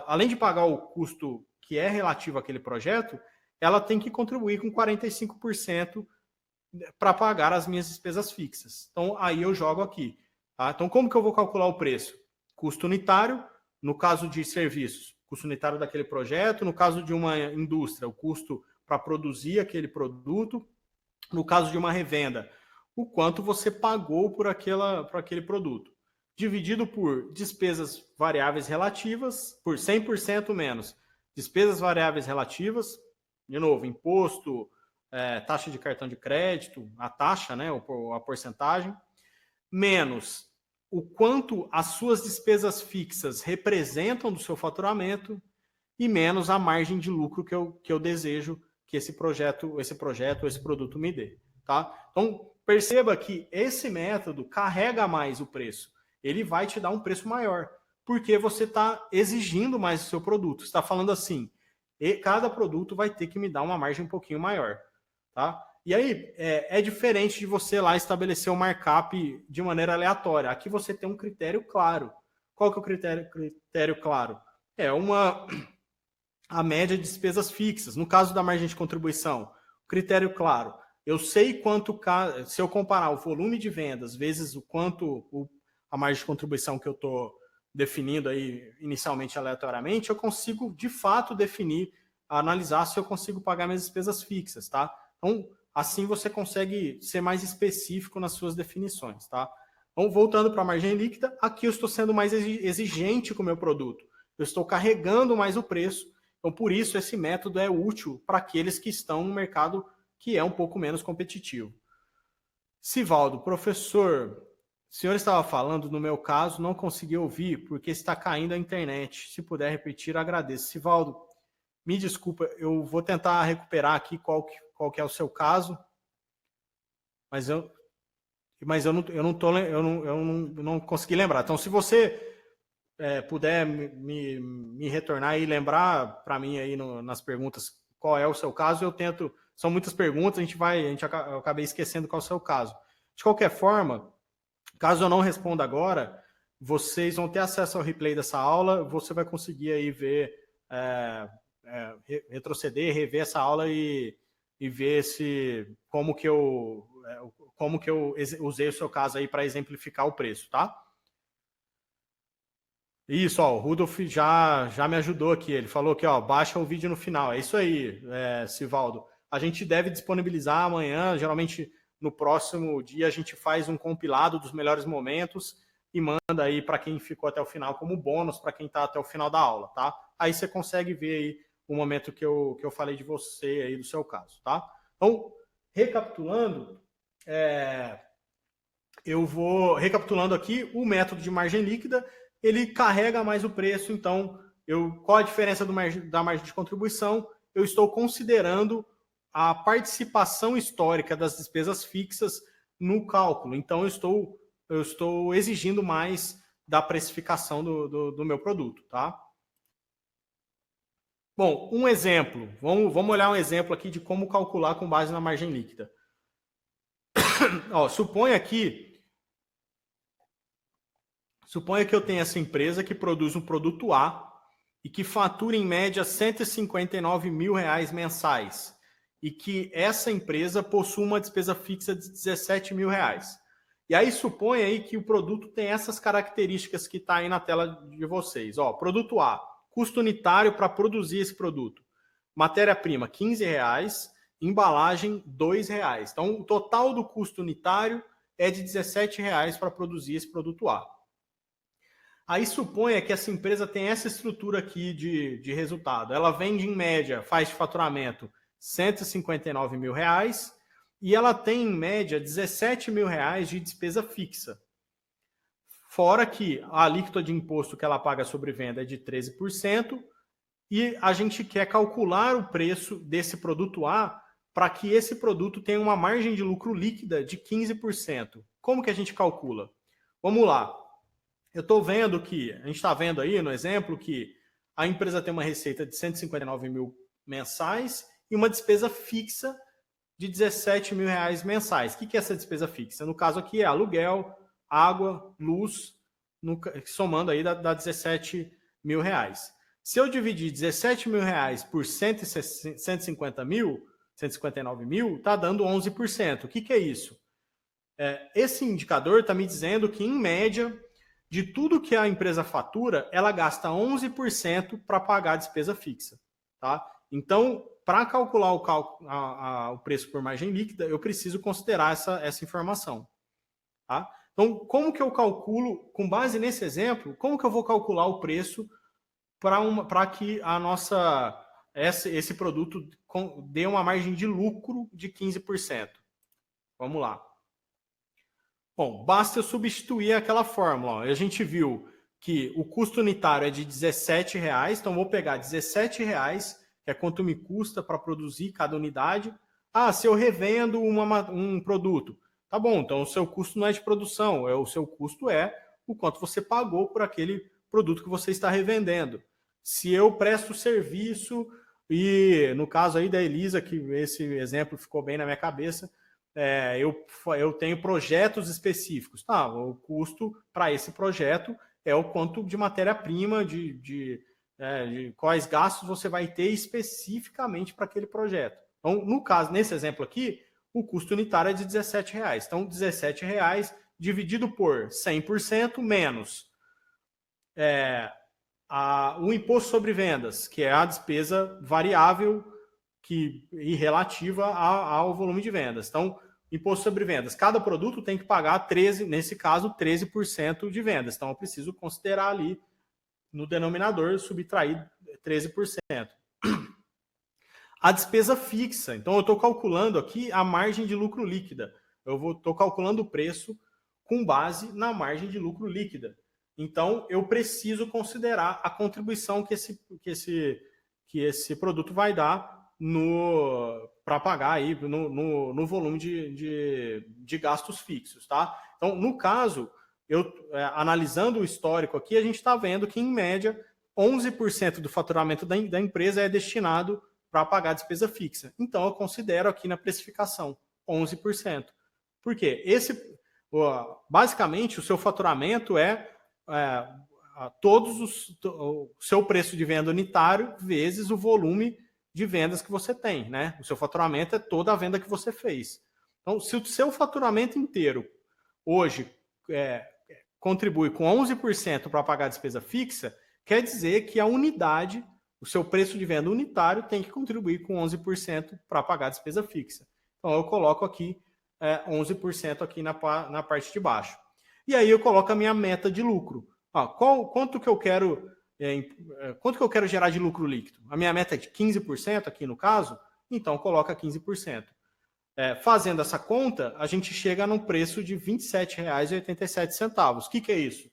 além de pagar o custo que é relativo àquele projeto, ela tem que contribuir com 45% para pagar as minhas despesas fixas. Então, aí eu jogo aqui. Tá? Então, como que eu vou calcular o preço? Custo unitário, no caso de serviços, custo unitário daquele projeto, no caso de uma indústria, o custo para produzir aquele produto. No caso de uma revenda, o quanto você pagou por aquele produto. Dividido por despesas variáveis relativas, por 100% menos despesas variáveis relativas, de novo, imposto, taxa de cartão de crédito, a taxa, né, a porcentagem, menos o quanto as suas despesas fixas representam do seu faturamento e menos a margem de lucro que eu desejo que esse produto me dê. Tá? Então, perceba que esse método carrega mais o preço. Ele vai te dar um preço maior, porque você está exigindo mais do seu produto. Você está falando assim, cada produto vai ter que me dar uma margem um pouquinho maior. Tá? E aí, é diferente de você lá estabelecer o markup de maneira aleatória. Aqui você tem um critério claro. Qual que é o critério claro? A média de despesas fixas. No caso da margem de contribuição, critério claro. Eu sei quanto, se eu comparar o volume de vendas vezes o quanto a margem de contribuição que eu estou definindo aí inicialmente aleatoriamente, eu consigo de fato definir, analisar se eu consigo pagar minhas despesas fixas, tá? Então, assim você consegue ser mais específico nas suas definições, tá? Então, voltando para a margem líquida, aqui eu estou sendo mais exigente com o meu produto. Eu estou carregando mais o preço. Então, por isso, esse método é útil para aqueles que estão no mercado que é um pouco menos competitivo. Sivaldo, professor, o senhor estava falando, no meu caso, não consegui ouvir porque está caindo a internet. Se puder repetir, agradeço. Sivaldo, me desculpa, eu vou tentar recuperar aqui qual que é o seu caso, mas eu não consegui lembrar. Então, se você puder me retornar e lembrar para mim aí nas perguntas qual é o seu caso, eu tento. São muitas perguntas, eu acabei esquecendo qual é o seu caso. De qualquer forma, caso eu não responda agora, vocês vão ter acesso ao replay dessa aula, você vai conseguir aí ver, retroceder, rever essa aula e ver como que eu usei o seu caso aí para exemplificar o preço, tá? Isso, ó, o Rudolf já me ajudou aqui. Ele falou que, ó, baixa o vídeo no final. É isso aí, Sivaldo. A gente deve disponibilizar amanhã, geralmente no próximo dia a gente faz um compilado dos melhores momentos e manda aí para quem ficou até o final como bônus, para quem está até o final da aula, tá? Aí você consegue ver aí o momento que eu falei de você aí, do seu caso, tá? Então, recapitulando, eu vou recapitulando aqui o método de margem líquida. Ele carrega mais o preço, então, qual a diferença da margem de contribuição? Eu estou considerando a participação histórica das despesas fixas no cálculo. Então, eu estou exigindo mais da precificação do meu produto, tá? Bom, um exemplo. Vamos olhar um exemplo aqui de como calcular com base na margem líquida. Ó, suponha que eu tenha essa empresa que produz um produto A e que fatura em média R$159 mil mensais e que essa empresa possui uma despesa fixa de R$17 mil. E aí supõe aí que o produto tem essas características que está aí na tela de vocês. Ó, produto A, custo unitário para produzir esse produto. Matéria-prima, R$15, embalagem, R$2. Então, o total do custo unitário é de R$17 para produzir esse produto A. Aí suponha que essa empresa tem essa estrutura aqui de resultado. Ela vende em média, faz de faturamento R$159 mil e ela tem em média R$17 mil de despesa fixa. Fora que a alíquota de imposto que ela paga sobre venda é de 13% e a gente quer calcular o preço desse produto A para que esse produto tenha uma margem de lucro líquida de 15%. Como que a gente calcula? Vamos lá. Eu estou vendo que, a gente está vendo aí no exemplo que a empresa tem uma receita de 159 mil mensais e uma despesa fixa de 17 mil mensais. O que é essa despesa fixa? No caso aqui é aluguel, água, luz, somando aí dá 17 mil. Se eu dividir 17 mil por 159 mil, está dando 11%. O que é isso? Esse indicador está me dizendo que, em média, de tudo que a empresa fatura, ela gasta 11% para pagar a despesa fixa. Tá? Então, para calcular o preço por margem líquida, eu preciso considerar essa informação. Tá? Então, como que eu calculo, com base nesse exemplo, como que eu vou calcular o preço para que esse produto dê uma margem de lucro de 15%? Vamos lá. Bom, basta eu substituir aquela fórmula. Ó. A gente viu que o custo unitário é de R$17, então vou pegar R$17, que é quanto me custa para produzir cada unidade. Ah, se eu revendo um produto, tá bom, então o seu custo não é de produção, o seu custo é o quanto você pagou por aquele produto que você está revendendo. Se eu presto serviço, e no caso aí da Elisa, que esse exemplo ficou bem na minha cabeça, eu tenho projetos específicos. Tá, o custo para esse projeto é o quanto de matéria-prima, de quais gastos você vai ter especificamente para aquele projeto. Então, no caso, nesse exemplo aqui, o custo unitário é de R$17. Então, R$17 dividido por 100% menos o imposto sobre vendas, que é a despesa variável e relativa ao volume de vendas. Então, imposto sobre vendas. Cada produto tem que pagar 13%, nesse caso, 13% de vendas. Então, eu preciso considerar ali no denominador, subtrair 13%. A despesa fixa. Então, eu estou calculando aqui a margem de lucro líquida. Eu estou calculando o preço com base na margem de lucro líquida. Então, eu preciso considerar a contribuição que esse produto vai dar para pagar aí no volume de gastos fixos. Tá? Então, no caso, analisando o histórico aqui, a gente está vendo que, em média, 11% do faturamento da empresa é destinado para pagar a despesa fixa. Então, eu considero aqui na precificação 11%. Por quê? Basicamente, o seu faturamento o seu preço de venda unitário vezes o volume de vendas que você tem, né? O seu faturamento é toda a venda que você fez. Então, se o seu faturamento inteiro hoje contribui com 11% para pagar a despesa fixa, quer dizer que a unidade, o seu preço de venda unitário, tem que contribuir com 11% para pagar a despesa fixa. Então, eu coloco aqui 11% aqui na parte de baixo. E aí eu coloco a minha meta de lucro. Quanto que eu quero gerar de lucro líquido? A minha meta é de 15% aqui no caso, então coloca 15%. Fazendo essa conta, a gente chega num preço de R$ 27,87. O que é isso?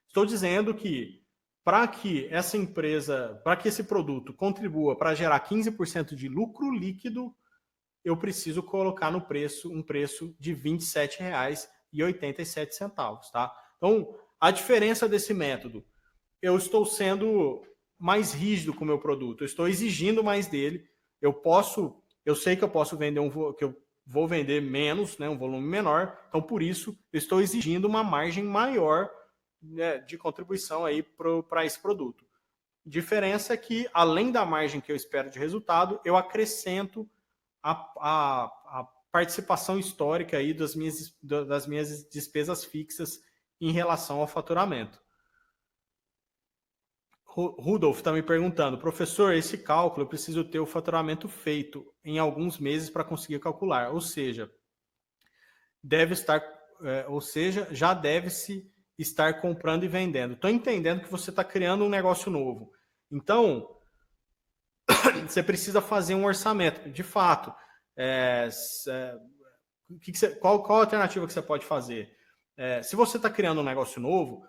Estou dizendo que para que essa empresa, para que esse produto contribua para gerar 15% de lucro líquido, eu preciso colocar no preço um preço de R$ 27,87. Tá? Então, a diferença desse método, eu estou sendo mais rígido com o meu produto, eu estou exigindo mais dele, eu sei que eu posso vender que eu vou vender menos, né, um volume menor, então por isso eu estou exigindo uma margem maior, né, de contribuição aí para esse produto. A diferença é que, além da margem que eu espero de resultado, eu acrescento a participação histórica aí das minhas despesas fixas em relação ao faturamento. Rudolf está me perguntando, professor, esse cálculo eu preciso ter o faturamento feito em alguns meses para conseguir calcular, ou seja, já deve-se estar comprando e vendendo. Estou entendendo que você está criando um negócio novo. Então, você precisa fazer um orçamento. De fato, qual a alternativa que você pode fazer? Se você está criando um negócio novo,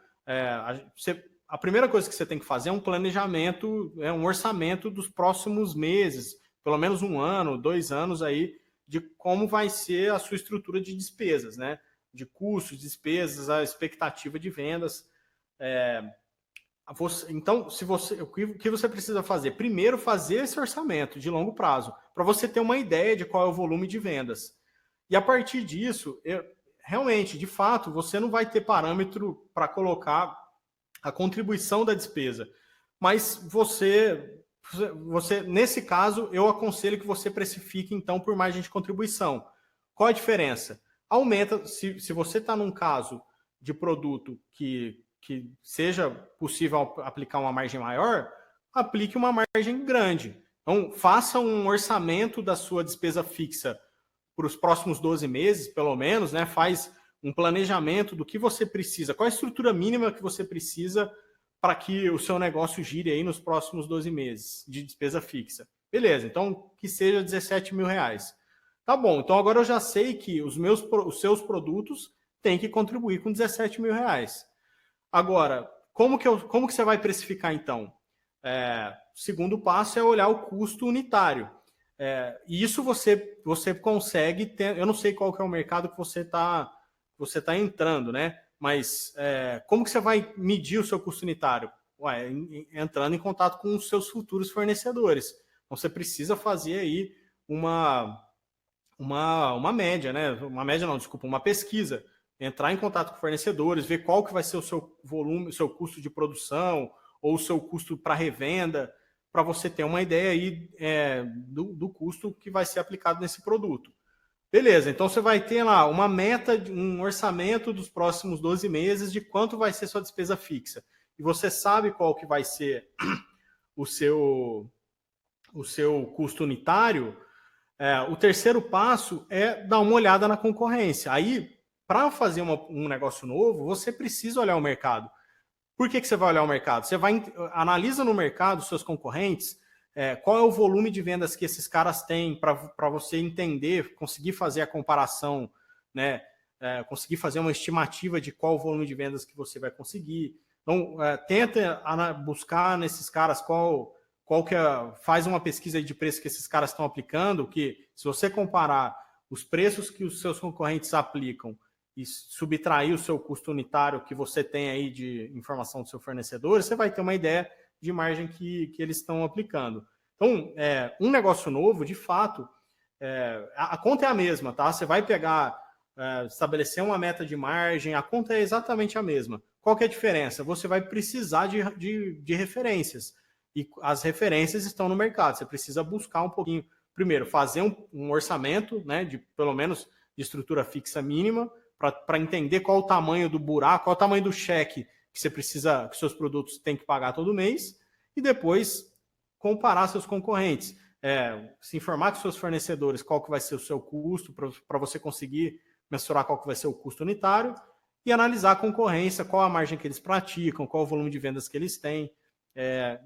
a primeira coisa que você tem que fazer é um planejamento, um orçamento dos próximos meses, pelo menos 1 ano, 2 anos aí, de como vai ser a sua estrutura de despesas, né? De custos, despesas, a expectativa de vendas. Então, o que você precisa fazer? Primeiro, fazer esse orçamento de longo prazo, para você ter uma ideia de qual é o volume de vendas. E a partir disso, realmente, de fato, você não vai ter parâmetro para colocar a contribuição da despesa. Mas você, nesse caso, eu aconselho que você precifique, então, por margem de contribuição. Qual a diferença? Aumenta, se você está num caso de produto que seja possível aplicar uma margem maior, aplique uma margem grande. Então, faça um orçamento da sua despesa fixa para os próximos 12 meses, pelo menos, né? Faz um planejamento do que você precisa, qual a estrutura mínima que você precisa para que o seu negócio gire aí nos próximos 12 meses de despesa fixa. Beleza, então que seja 17 mil reais. Tá bom, então agora eu já sei que os seus produtos têm que contribuir com 17 mil reais. Agora, como que você vai precificar então? O segundo passo é olhar o custo unitário. E isso você consegue ter. Eu não sei qual que é o mercado que você tá entrando, né? Mas como que você vai medir o seu custo unitário? Entrando em contato com os seus futuros fornecedores. Então você precisa fazer aí uma média, né? Uma média não, desculpa, uma pesquisa. Entrar em contato com fornecedores, ver qual que vai ser o seu volume, o seu custo de produção ou o seu custo para revenda, para você ter uma ideia aí do custo que vai ser aplicado nesse produto. Beleza, então você vai ter lá uma meta, um orçamento dos próximos 12 meses de quanto vai ser sua despesa fixa. E você sabe qual que vai ser o seu custo unitário. O terceiro passo é dar uma olhada na concorrência. Aí, para fazer um negócio novo, você precisa olhar o mercado. Por que você vai olhar o mercado? Você analisa no mercado os seus concorrentes, qual é o volume de vendas que esses caras têm para você entender, conseguir fazer a comparação, né? Conseguir fazer uma estimativa de qual o volume de vendas que você vai conseguir. Então, tenta buscar nesses caras qual que faz uma pesquisa de preço que esses caras estão aplicando, que se você comparar os preços que os seus concorrentes aplicam e subtrair o seu custo unitário que você tem aí de informação do seu fornecedor, você vai ter uma ideia de margem que eles estão aplicando. Então, um negócio novo, de fato, a conta é a mesma, tá? Você vai pegar, estabelecer uma meta de margem, a conta é exatamente a mesma. Qual que é a diferença? Você vai precisar de referências. E as referências estão no mercado. Você precisa buscar um pouquinho. Primeiro, fazer um orçamento, né, de pelo menos de estrutura fixa mínima, para entender qual o tamanho do buraco, qual o tamanho do cheque que você precisa, que seus produtos têm que pagar todo mês, e depois comparar seus concorrentes. Se informar com seus fornecedores qual que vai ser o seu custo, para você conseguir mensurar qual que vai ser o custo unitário, e analisar a concorrência, qual a margem que eles praticam, qual o volume de vendas que eles têm.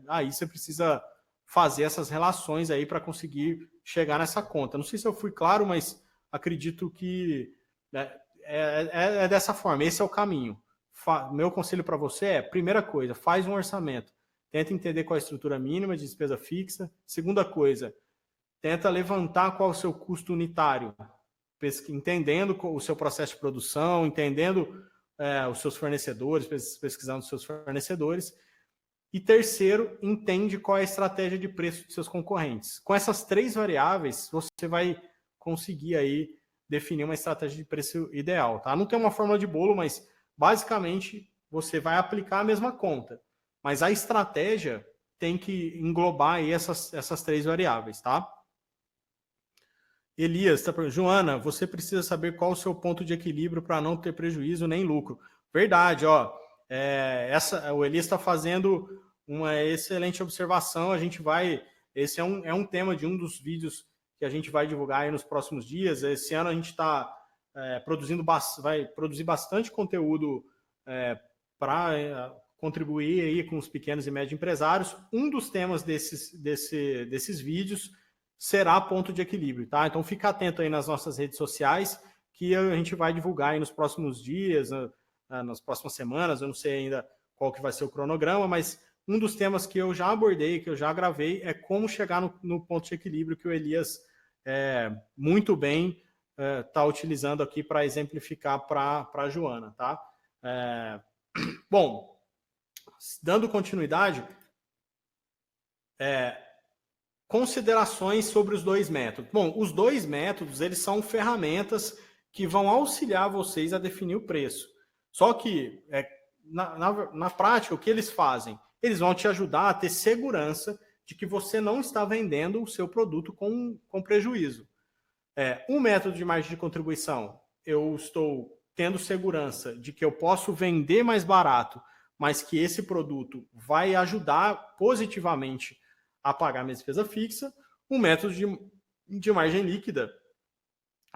Aí você precisa fazer essas relações aí para conseguir chegar nessa conta. Não sei se eu fui claro, mas acredito que é dessa forma. Esse é o caminho. Meu conselho para você primeira coisa, faz um orçamento. Tenta entender qual é a estrutura mínima de despesa fixa. Segunda coisa, tenta levantar qual é o seu custo unitário, entendendo o seu processo de produção, entendendo os seus fornecedores, pesquisando os seus fornecedores. E terceiro, entende qual é a estratégia de preço dos seus concorrentes. Com essas três variáveis, você vai conseguir aí definir uma estratégia de preço ideal, tá? Não tem uma fórmula de bolo, mas basicamente você vai aplicar a mesma conta. Mas a estratégia tem que englobar aí essas três variáveis, tá? Elias está perguntando, Joana, você precisa saber qual o seu ponto de equilíbrio para não ter prejuízo nem lucro. Verdade, ó. O Elias está fazendo uma excelente observação. Esse é um tema de um dos vídeos que a gente vai divulgar aí nos próximos dias. Esse ano a gente está vai produzir bastante conteúdo para contribuir aí com os pequenos e médios empresários. Um dos temas desses vídeos será ponto de equilíbrio, tá? Então fica atento aí nas nossas redes sociais que a gente vai divulgar aí nos próximos dias, nas próximas semanas. Eu não sei ainda qual que vai ser o cronograma, mas um dos temas que eu já abordei, que eu já gravei, é como chegar no ponto de equilíbrio que o Elias muito bem está utilizando aqui para exemplificar para a Joana, tá? Bom, dando continuidade, considerações sobre os dois métodos. Bom, os dois métodos, eles são ferramentas que vão auxiliar vocês a definir o preço. Só que, na prática, o que eles fazem? Eles vão te ajudar a ter segurança de que você não está vendendo o seu produto com prejuízo. Um método de margem de contribuição, eu estou tendo segurança de que eu posso vender mais barato, mas que esse produto vai ajudar positivamente a pagar minha despesa fixa, o método de margem líquida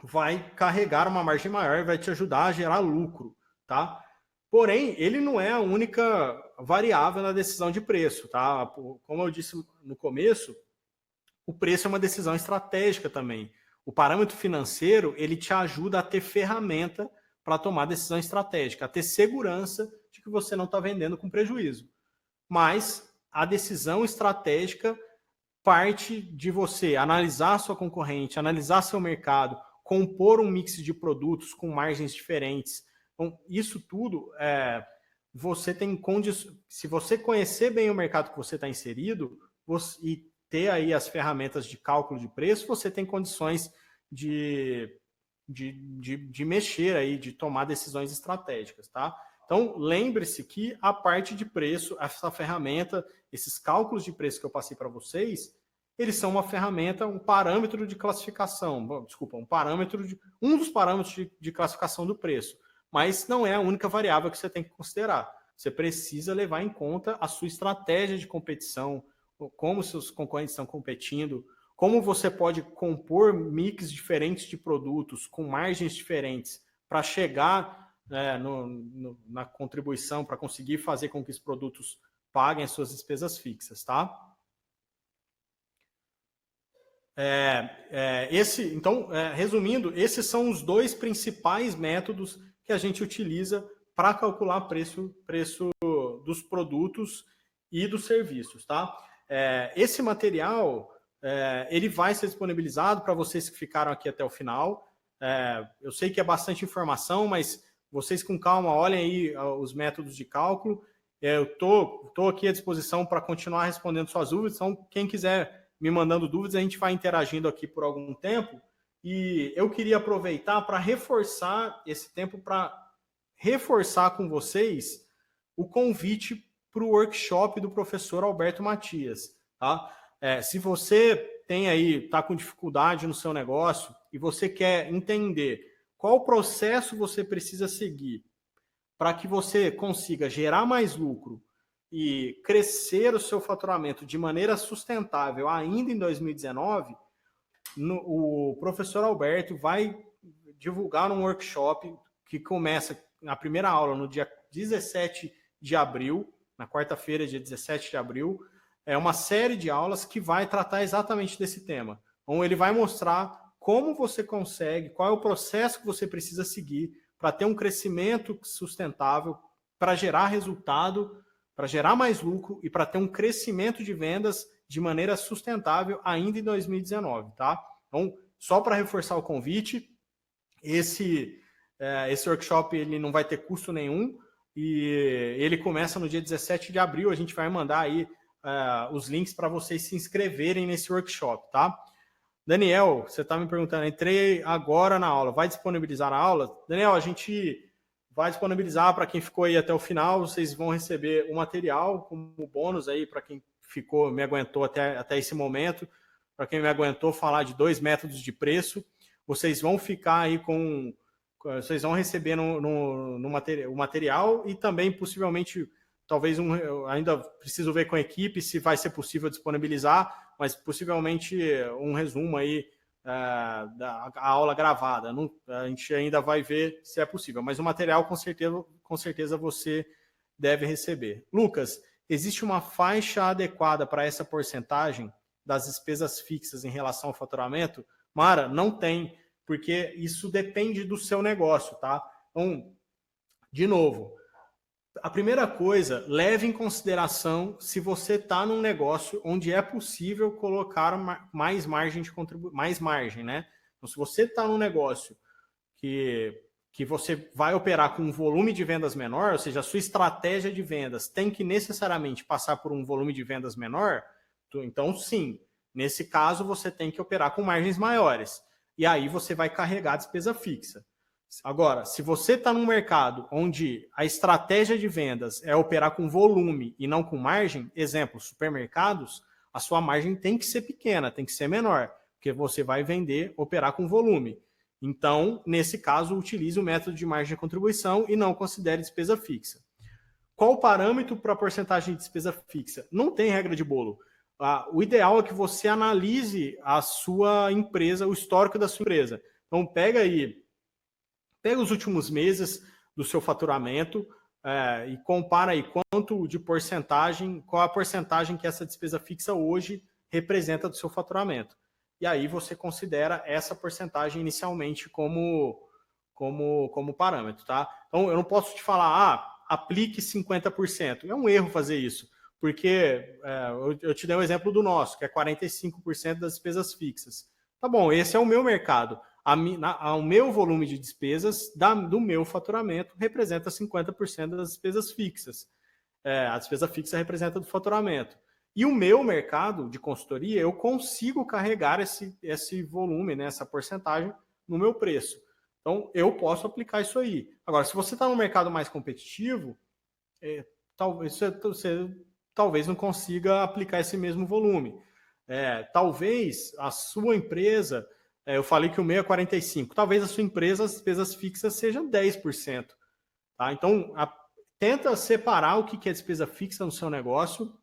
vai carregar uma margem maior e vai te ajudar a gerar lucro, tá? Porém, ele não é a única variável na decisão de preço, tá? Como eu disse no começo, o preço é uma decisão estratégica também. O parâmetro financeiro, ele te ajuda a ter ferramenta para tomar decisão estratégica, a ter segurança de que você não está vendendo com prejuízo. Mas a decisão estratégica parte de você analisar sua concorrente, analisar seu mercado, compor um mix de produtos com margens diferentes. Então, isso tudo, você tem condições. Se você conhecer bem o mercado que você está inserido e ter aí as ferramentas de cálculo de preço, você tem condições de mexer aí, de tomar decisões estratégicas, tá? Então, lembre-se que a parte de preço, essa ferramenta, esses cálculos de preço que eu passei para vocês, eles são uma ferramenta, um parâmetro de classificação, desculpa, um dos parâmetros de classificação do preço, mas não é a única variável que você tem que considerar. Você precisa levar em conta a sua estratégia de competição, como seus concorrentes estão competindo, como você pode compor mix diferentes de produtos com margens diferentes para chegar na contribuição, para conseguir fazer com que os produtos paguem as suas despesas fixas, tá? Então, resumindo, esses são os dois principais métodos que a gente utiliza para calcular preço dos produtos e dos serviços, tá? Esse material, ele vai ser disponibilizado para vocês que ficaram aqui até o final. Eu sei que é bastante informação, mas vocês com calma olhem aí os métodos de cálculo. Eu tô aqui à disposição para continuar respondendo suas dúvidas, então quem quiser me mandando dúvidas, a gente vai interagindo aqui por algum tempo. E eu queria aproveitar para reforçar esse tempo, para reforçar com vocês o convite para o workshop do professor Alberto Matias, tá? Se você tem aí, está com dificuldade no seu negócio e você quer entender qual processo você precisa seguir para que você consiga gerar mais lucro e crescer o seu faturamento de maneira sustentável ainda em 2019, o professor Alberto vai divulgar um workshop que começa na primeira aula no dia 17 de abril, na quarta-feira, dia 17 de abril. É uma série de aulas que vai tratar exatamente desse tema. Então, ele vai mostrar como você consegue, qual é o processo que você precisa seguir para ter um crescimento sustentável, para gerar resultado, para gerar mais lucro e para ter um crescimento de vendas de maneira sustentável ainda em 2019, tá? Então, só para reforçar o convite, esse workshop ele não vai ter custo nenhum e ele começa no dia 17 de abril. A gente vai mandar aí os links para vocês se inscreverem nesse workshop, tá? Daniel, você está me perguntando, entrei agora na aula, vai disponibilizar a aula? Daniel, a gente vai disponibilizar para quem ficou aí até o final, vocês vão receber o material como bônus aí para quem ficou, me aguentou até esse momento, para quem me aguentou falar de 2 métodos de preço, vocês vão ficar aí vocês vão receber o material e também possivelmente, talvez ainda preciso ver com a equipe se vai ser possível disponibilizar, mas possivelmente um resumo aí da aula gravada. A gente ainda vai ver se é possível, mas o material com certeza você deve receber. Lucas, existe uma faixa adequada para essa porcentagem das despesas fixas em relação ao faturamento? Mara, não tem, porque isso depende do seu negócio, tá? Então, de novo, a primeira coisa, leve em consideração se você está num negócio onde é possível colocar mais margem de contribuição, mais margem, né? Então, se você está num negócio que você vai operar com um volume de vendas menor, ou seja, a sua estratégia de vendas tem que necessariamente passar por um volume de vendas menor, então sim, nesse caso você tem que operar com margens maiores. E aí você vai carregar a despesa fixa. Agora, se você está num mercado onde a estratégia de vendas é operar com volume e não com margem, exemplo, supermercados, a sua margem tem que ser pequena, tem que ser menor, porque você vai operar com volume. Então, nesse caso, utilize o método de margem de contribuição e não considere despesa fixa. Qual o parâmetro para a porcentagem de despesa fixa? Não tem regra de bolo. o ideal é que você analise a sua empresa, o histórico da sua empresa. Então, pega os últimos meses do seu faturamento e compara aí quanto de porcentagem, qual a porcentagem que essa despesa fixa hoje representa do seu faturamento. E aí você considera essa porcentagem inicialmente como parâmetro, tá? Então, eu não posso te falar, aplique 50%. É um erro fazer isso, porque eu te dei um exemplo do nosso, que é 45% das despesas fixas. Tá bom, esse é o meu mercado. O meu volume de despesas do meu faturamento representa 50% das despesas fixas. A despesa fixa representa do faturamento. E o meu mercado de consultoria, eu consigo carregar esse volume, né, essa porcentagem no meu preço. Então, eu posso aplicar isso aí. Agora, se você está no mercado mais competitivo, talvez você não consiga aplicar esse mesmo volume. Talvez a sua empresa, eu falei que o meu é 45%, talvez a sua empresa, as despesas fixas sejam 10%. Tá? Então, tenta separar o que é despesa fixa no seu negócio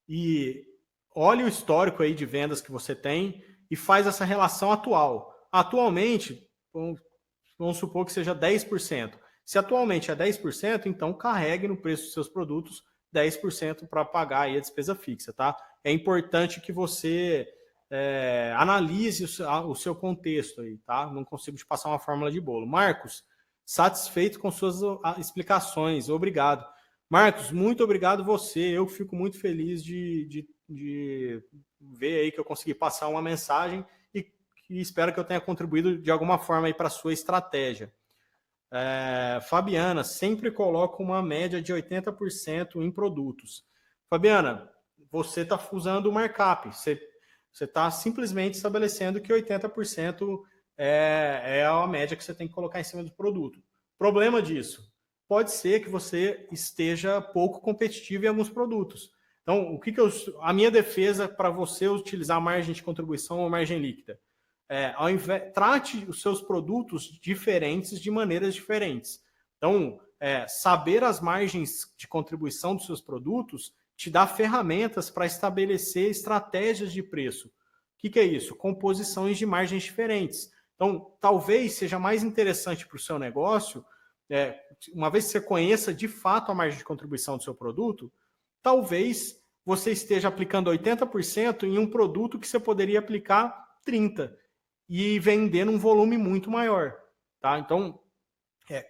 e olhe o histórico aí de vendas que você tem e faz essa relação atual. Atualmente, vamos supor que seja 10%. Se atualmente é 10%, então carregue no preço dos seus produtos 10% para pagar aí a despesa fixa, tá? É importante que você analise o seu contexto aí, tá? Não consigo te passar uma fórmula de bolo. Marcos, satisfeito com suas explicações, obrigado. Marcos, muito obrigado você, eu fico muito feliz de ver aí que eu consegui passar uma mensagem e espero que eu tenha contribuído de alguma forma aí para a sua estratégia. Fabiana, sempre coloco uma média de 80% em produtos. Fabiana, você está usando o markup, você está simplesmente estabelecendo que 80% é a média que você tem que colocar em cima do produto. Problema disso, pode ser que você esteja pouco competitivo em alguns produtos. Então, a minha defesa para você utilizar margem de contribuição ou margem líquida? Trate os seus produtos diferentes de maneiras diferentes. Então, saber as margens de contribuição dos seus produtos te dá ferramentas para estabelecer estratégias de preço. O que é isso? Composições de margens diferentes. Então, talvez seja mais interessante para o seu negócio, uma vez que você conheça de fato a margem de contribuição do seu produto, talvez você esteja aplicando 80% em um produto que você poderia aplicar 30% e vender num volume muito maior. Tá? Então,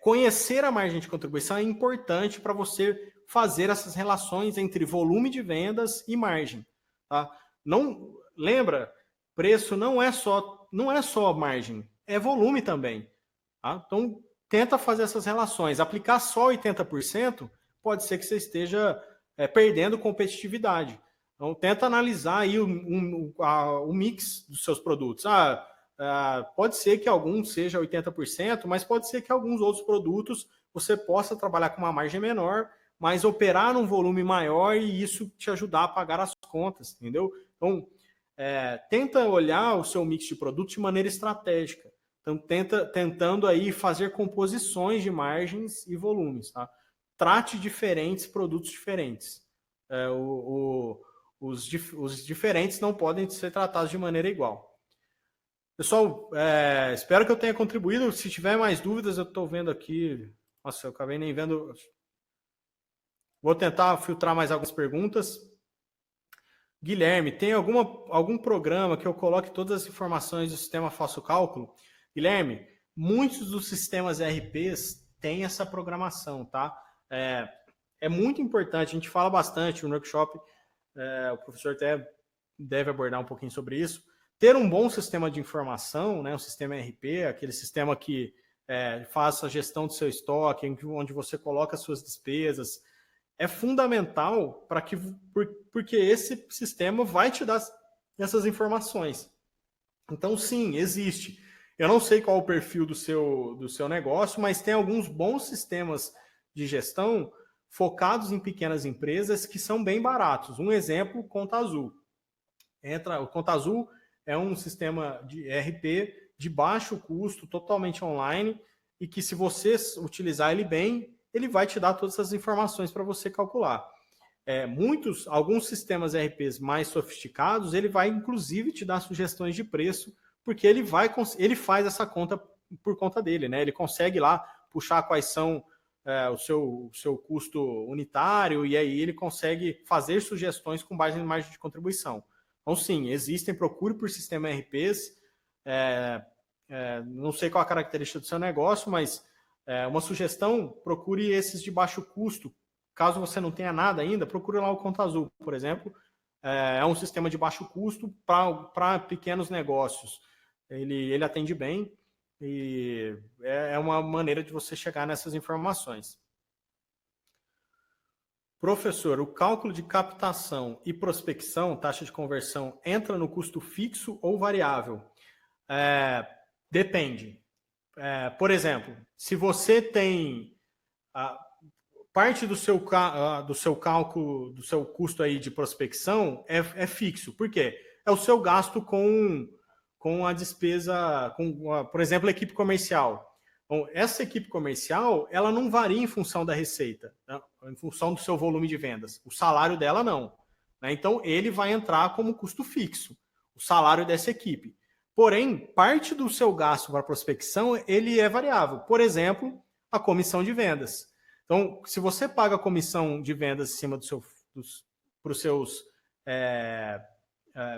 conhecer a margem de contribuição é importante para você fazer essas relações entre volume de vendas e margem. Tá? Lembra, preço não é só margem, é volume também. Tá? Então, tenta fazer essas relações. Aplicar só 80% pode ser que você esteja perdendo competitividade. Então, tenta analisar aí o mix dos seus produtos. Pode ser que algum seja 80%, mas pode ser que alguns outros produtos você possa trabalhar com uma margem menor, mas operar num volume maior e isso te ajudar a pagar as contas, entendeu? Então, tenta olhar o seu mix de produtos de maneira estratégica. Então, tentando aí fazer composições de margens e volumes, tá? Trate diferentes produtos diferentes. Os diferentes não podem ser tratados de maneira igual. Pessoal, espero que eu tenha contribuído. Se tiver mais dúvidas, eu estou vendo aqui. Nossa, eu acabei nem vendo. Vou tentar filtrar mais algumas perguntas. Guilherme, tem algum programa que eu coloque todas as informações do sistema Faço Cálculo? Guilherme, muitos dos sistemas ERPs têm essa programação, tá? É muito importante, a gente fala bastante no workshop, o professor até deve abordar um pouquinho sobre isso. Ter um bom sistema de informação, né, um sistema ERP, aquele sistema que faça a gestão do seu estoque, onde você coloca as suas despesas, é fundamental porque esse sistema vai te dar essas informações. Então, sim, existe. Eu não sei qual é o perfil do seu negócio, mas tem alguns bons sistemas de gestão focados em pequenas empresas que são bem baratos. Um exemplo, Conta Azul. O Conta Azul é um sistema de ERP de baixo custo, totalmente online, e que se você utilizar ele bem, ele vai te dar todas essas informações para você calcular. alguns sistemas ERPs mais sofisticados, ele vai inclusive te dar sugestões de preço, porque ele faz essa conta por conta dele, né? Ele consegue lá puxar quais são o seu custo unitário, e aí ele consegue fazer sugestões com base em margem de contribuição. Então, sim, procure por sistema ERPs. Não sei qual a característica do seu negócio, mas uma sugestão, procure esses de baixo custo. Caso você não tenha nada ainda, procure lá o Conta Azul, por exemplo. É um sistema de baixo custo para pequenos negócios. Ele atende bem e é uma maneira de você chegar nessas informações. Professor, o cálculo de captação e prospecção, taxa de conversão, entra no custo fixo ou variável? Depende. Por exemplo, se você tem parte do seu cálculo, do seu custo aí de prospecção é fixo. Por quê? É o seu gasto com a despesa, por exemplo, a equipe comercial. Bom, essa equipe comercial, ela não varia em função da receita, né? Em função do seu volume de vendas. O salário dela não, né? Então, ele vai entrar como custo fixo, o salário dessa equipe. Porém, parte do seu gasto para prospecção, ele é variável. Por exemplo, a comissão de vendas. Então, se você paga a comissão de vendas em cima para os seus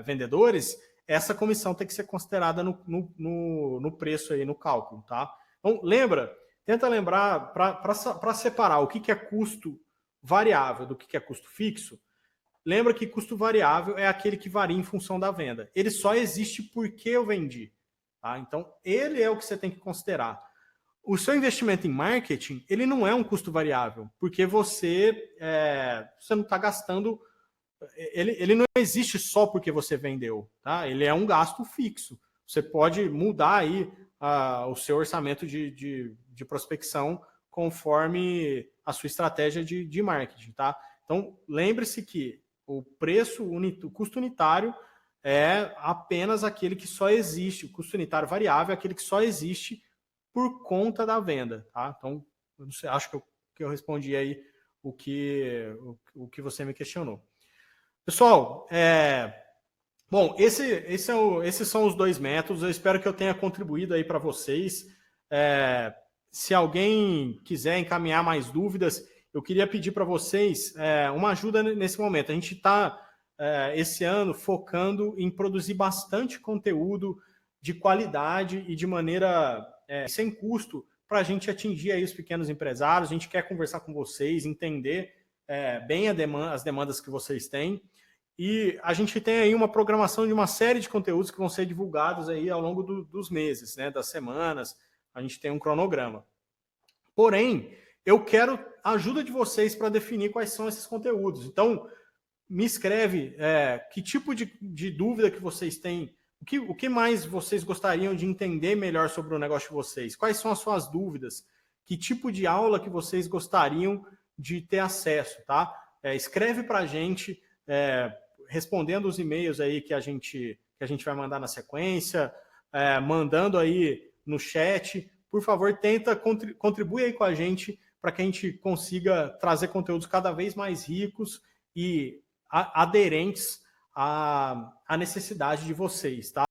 vendedores, essa comissão tem que ser considerada no preço aí, no cálculo, tá? Então, tenta lembrar, para separar o que é custo variável do que é custo fixo, lembra que custo variável é aquele que varia em função da venda. Ele só existe porque eu vendi, tá? Então, ele é o que você tem que considerar. O seu investimento em marketing, ele não é um custo variável, porque você não está gastando... Ele não existe só porque você vendeu, tá? Ele é um gasto fixo. Você pode mudar aí o seu orçamento de prospecção conforme a sua estratégia de marketing, tá? Então, lembre-se que o custo unitário é apenas aquele que só existe, o custo unitário variável é aquele que só existe por conta da venda, tá? Então, eu não sei, acho que eu respondi aí o que você me questionou. Pessoal, bom, esses são os 2 métodos. Eu espero que eu tenha contribuído aí para vocês. Se alguém quiser encaminhar mais dúvidas, eu queria pedir para vocês uma ajuda nesse momento. A gente está, esse ano, focando em produzir bastante conteúdo de qualidade e de maneira sem custo para a gente atingir aí os pequenos empresários. A gente quer conversar com vocês, entender bem as demandas que vocês têm. E a gente tem aí uma programação de uma série de conteúdos que vão ser divulgados aí ao longo dos meses, né, das semanas. A gente tem um cronograma. Porém, eu quero a ajuda de vocês para definir quais são esses conteúdos. Então, me escreve que tipo de dúvida que vocês têm, o que mais vocês gostariam de entender melhor sobre o negócio de vocês, quais são as suas dúvidas, que tipo de aula que vocês gostariam de ter acesso, tá? Escreve para a gente, respondendo os e-mails aí que a gente vai mandar na sequência, mandando aí no chat. Por favor, tenta contribuir aí com a gente para que a gente consiga trazer conteúdos cada vez mais ricos e aderentes à necessidade de vocês, tá?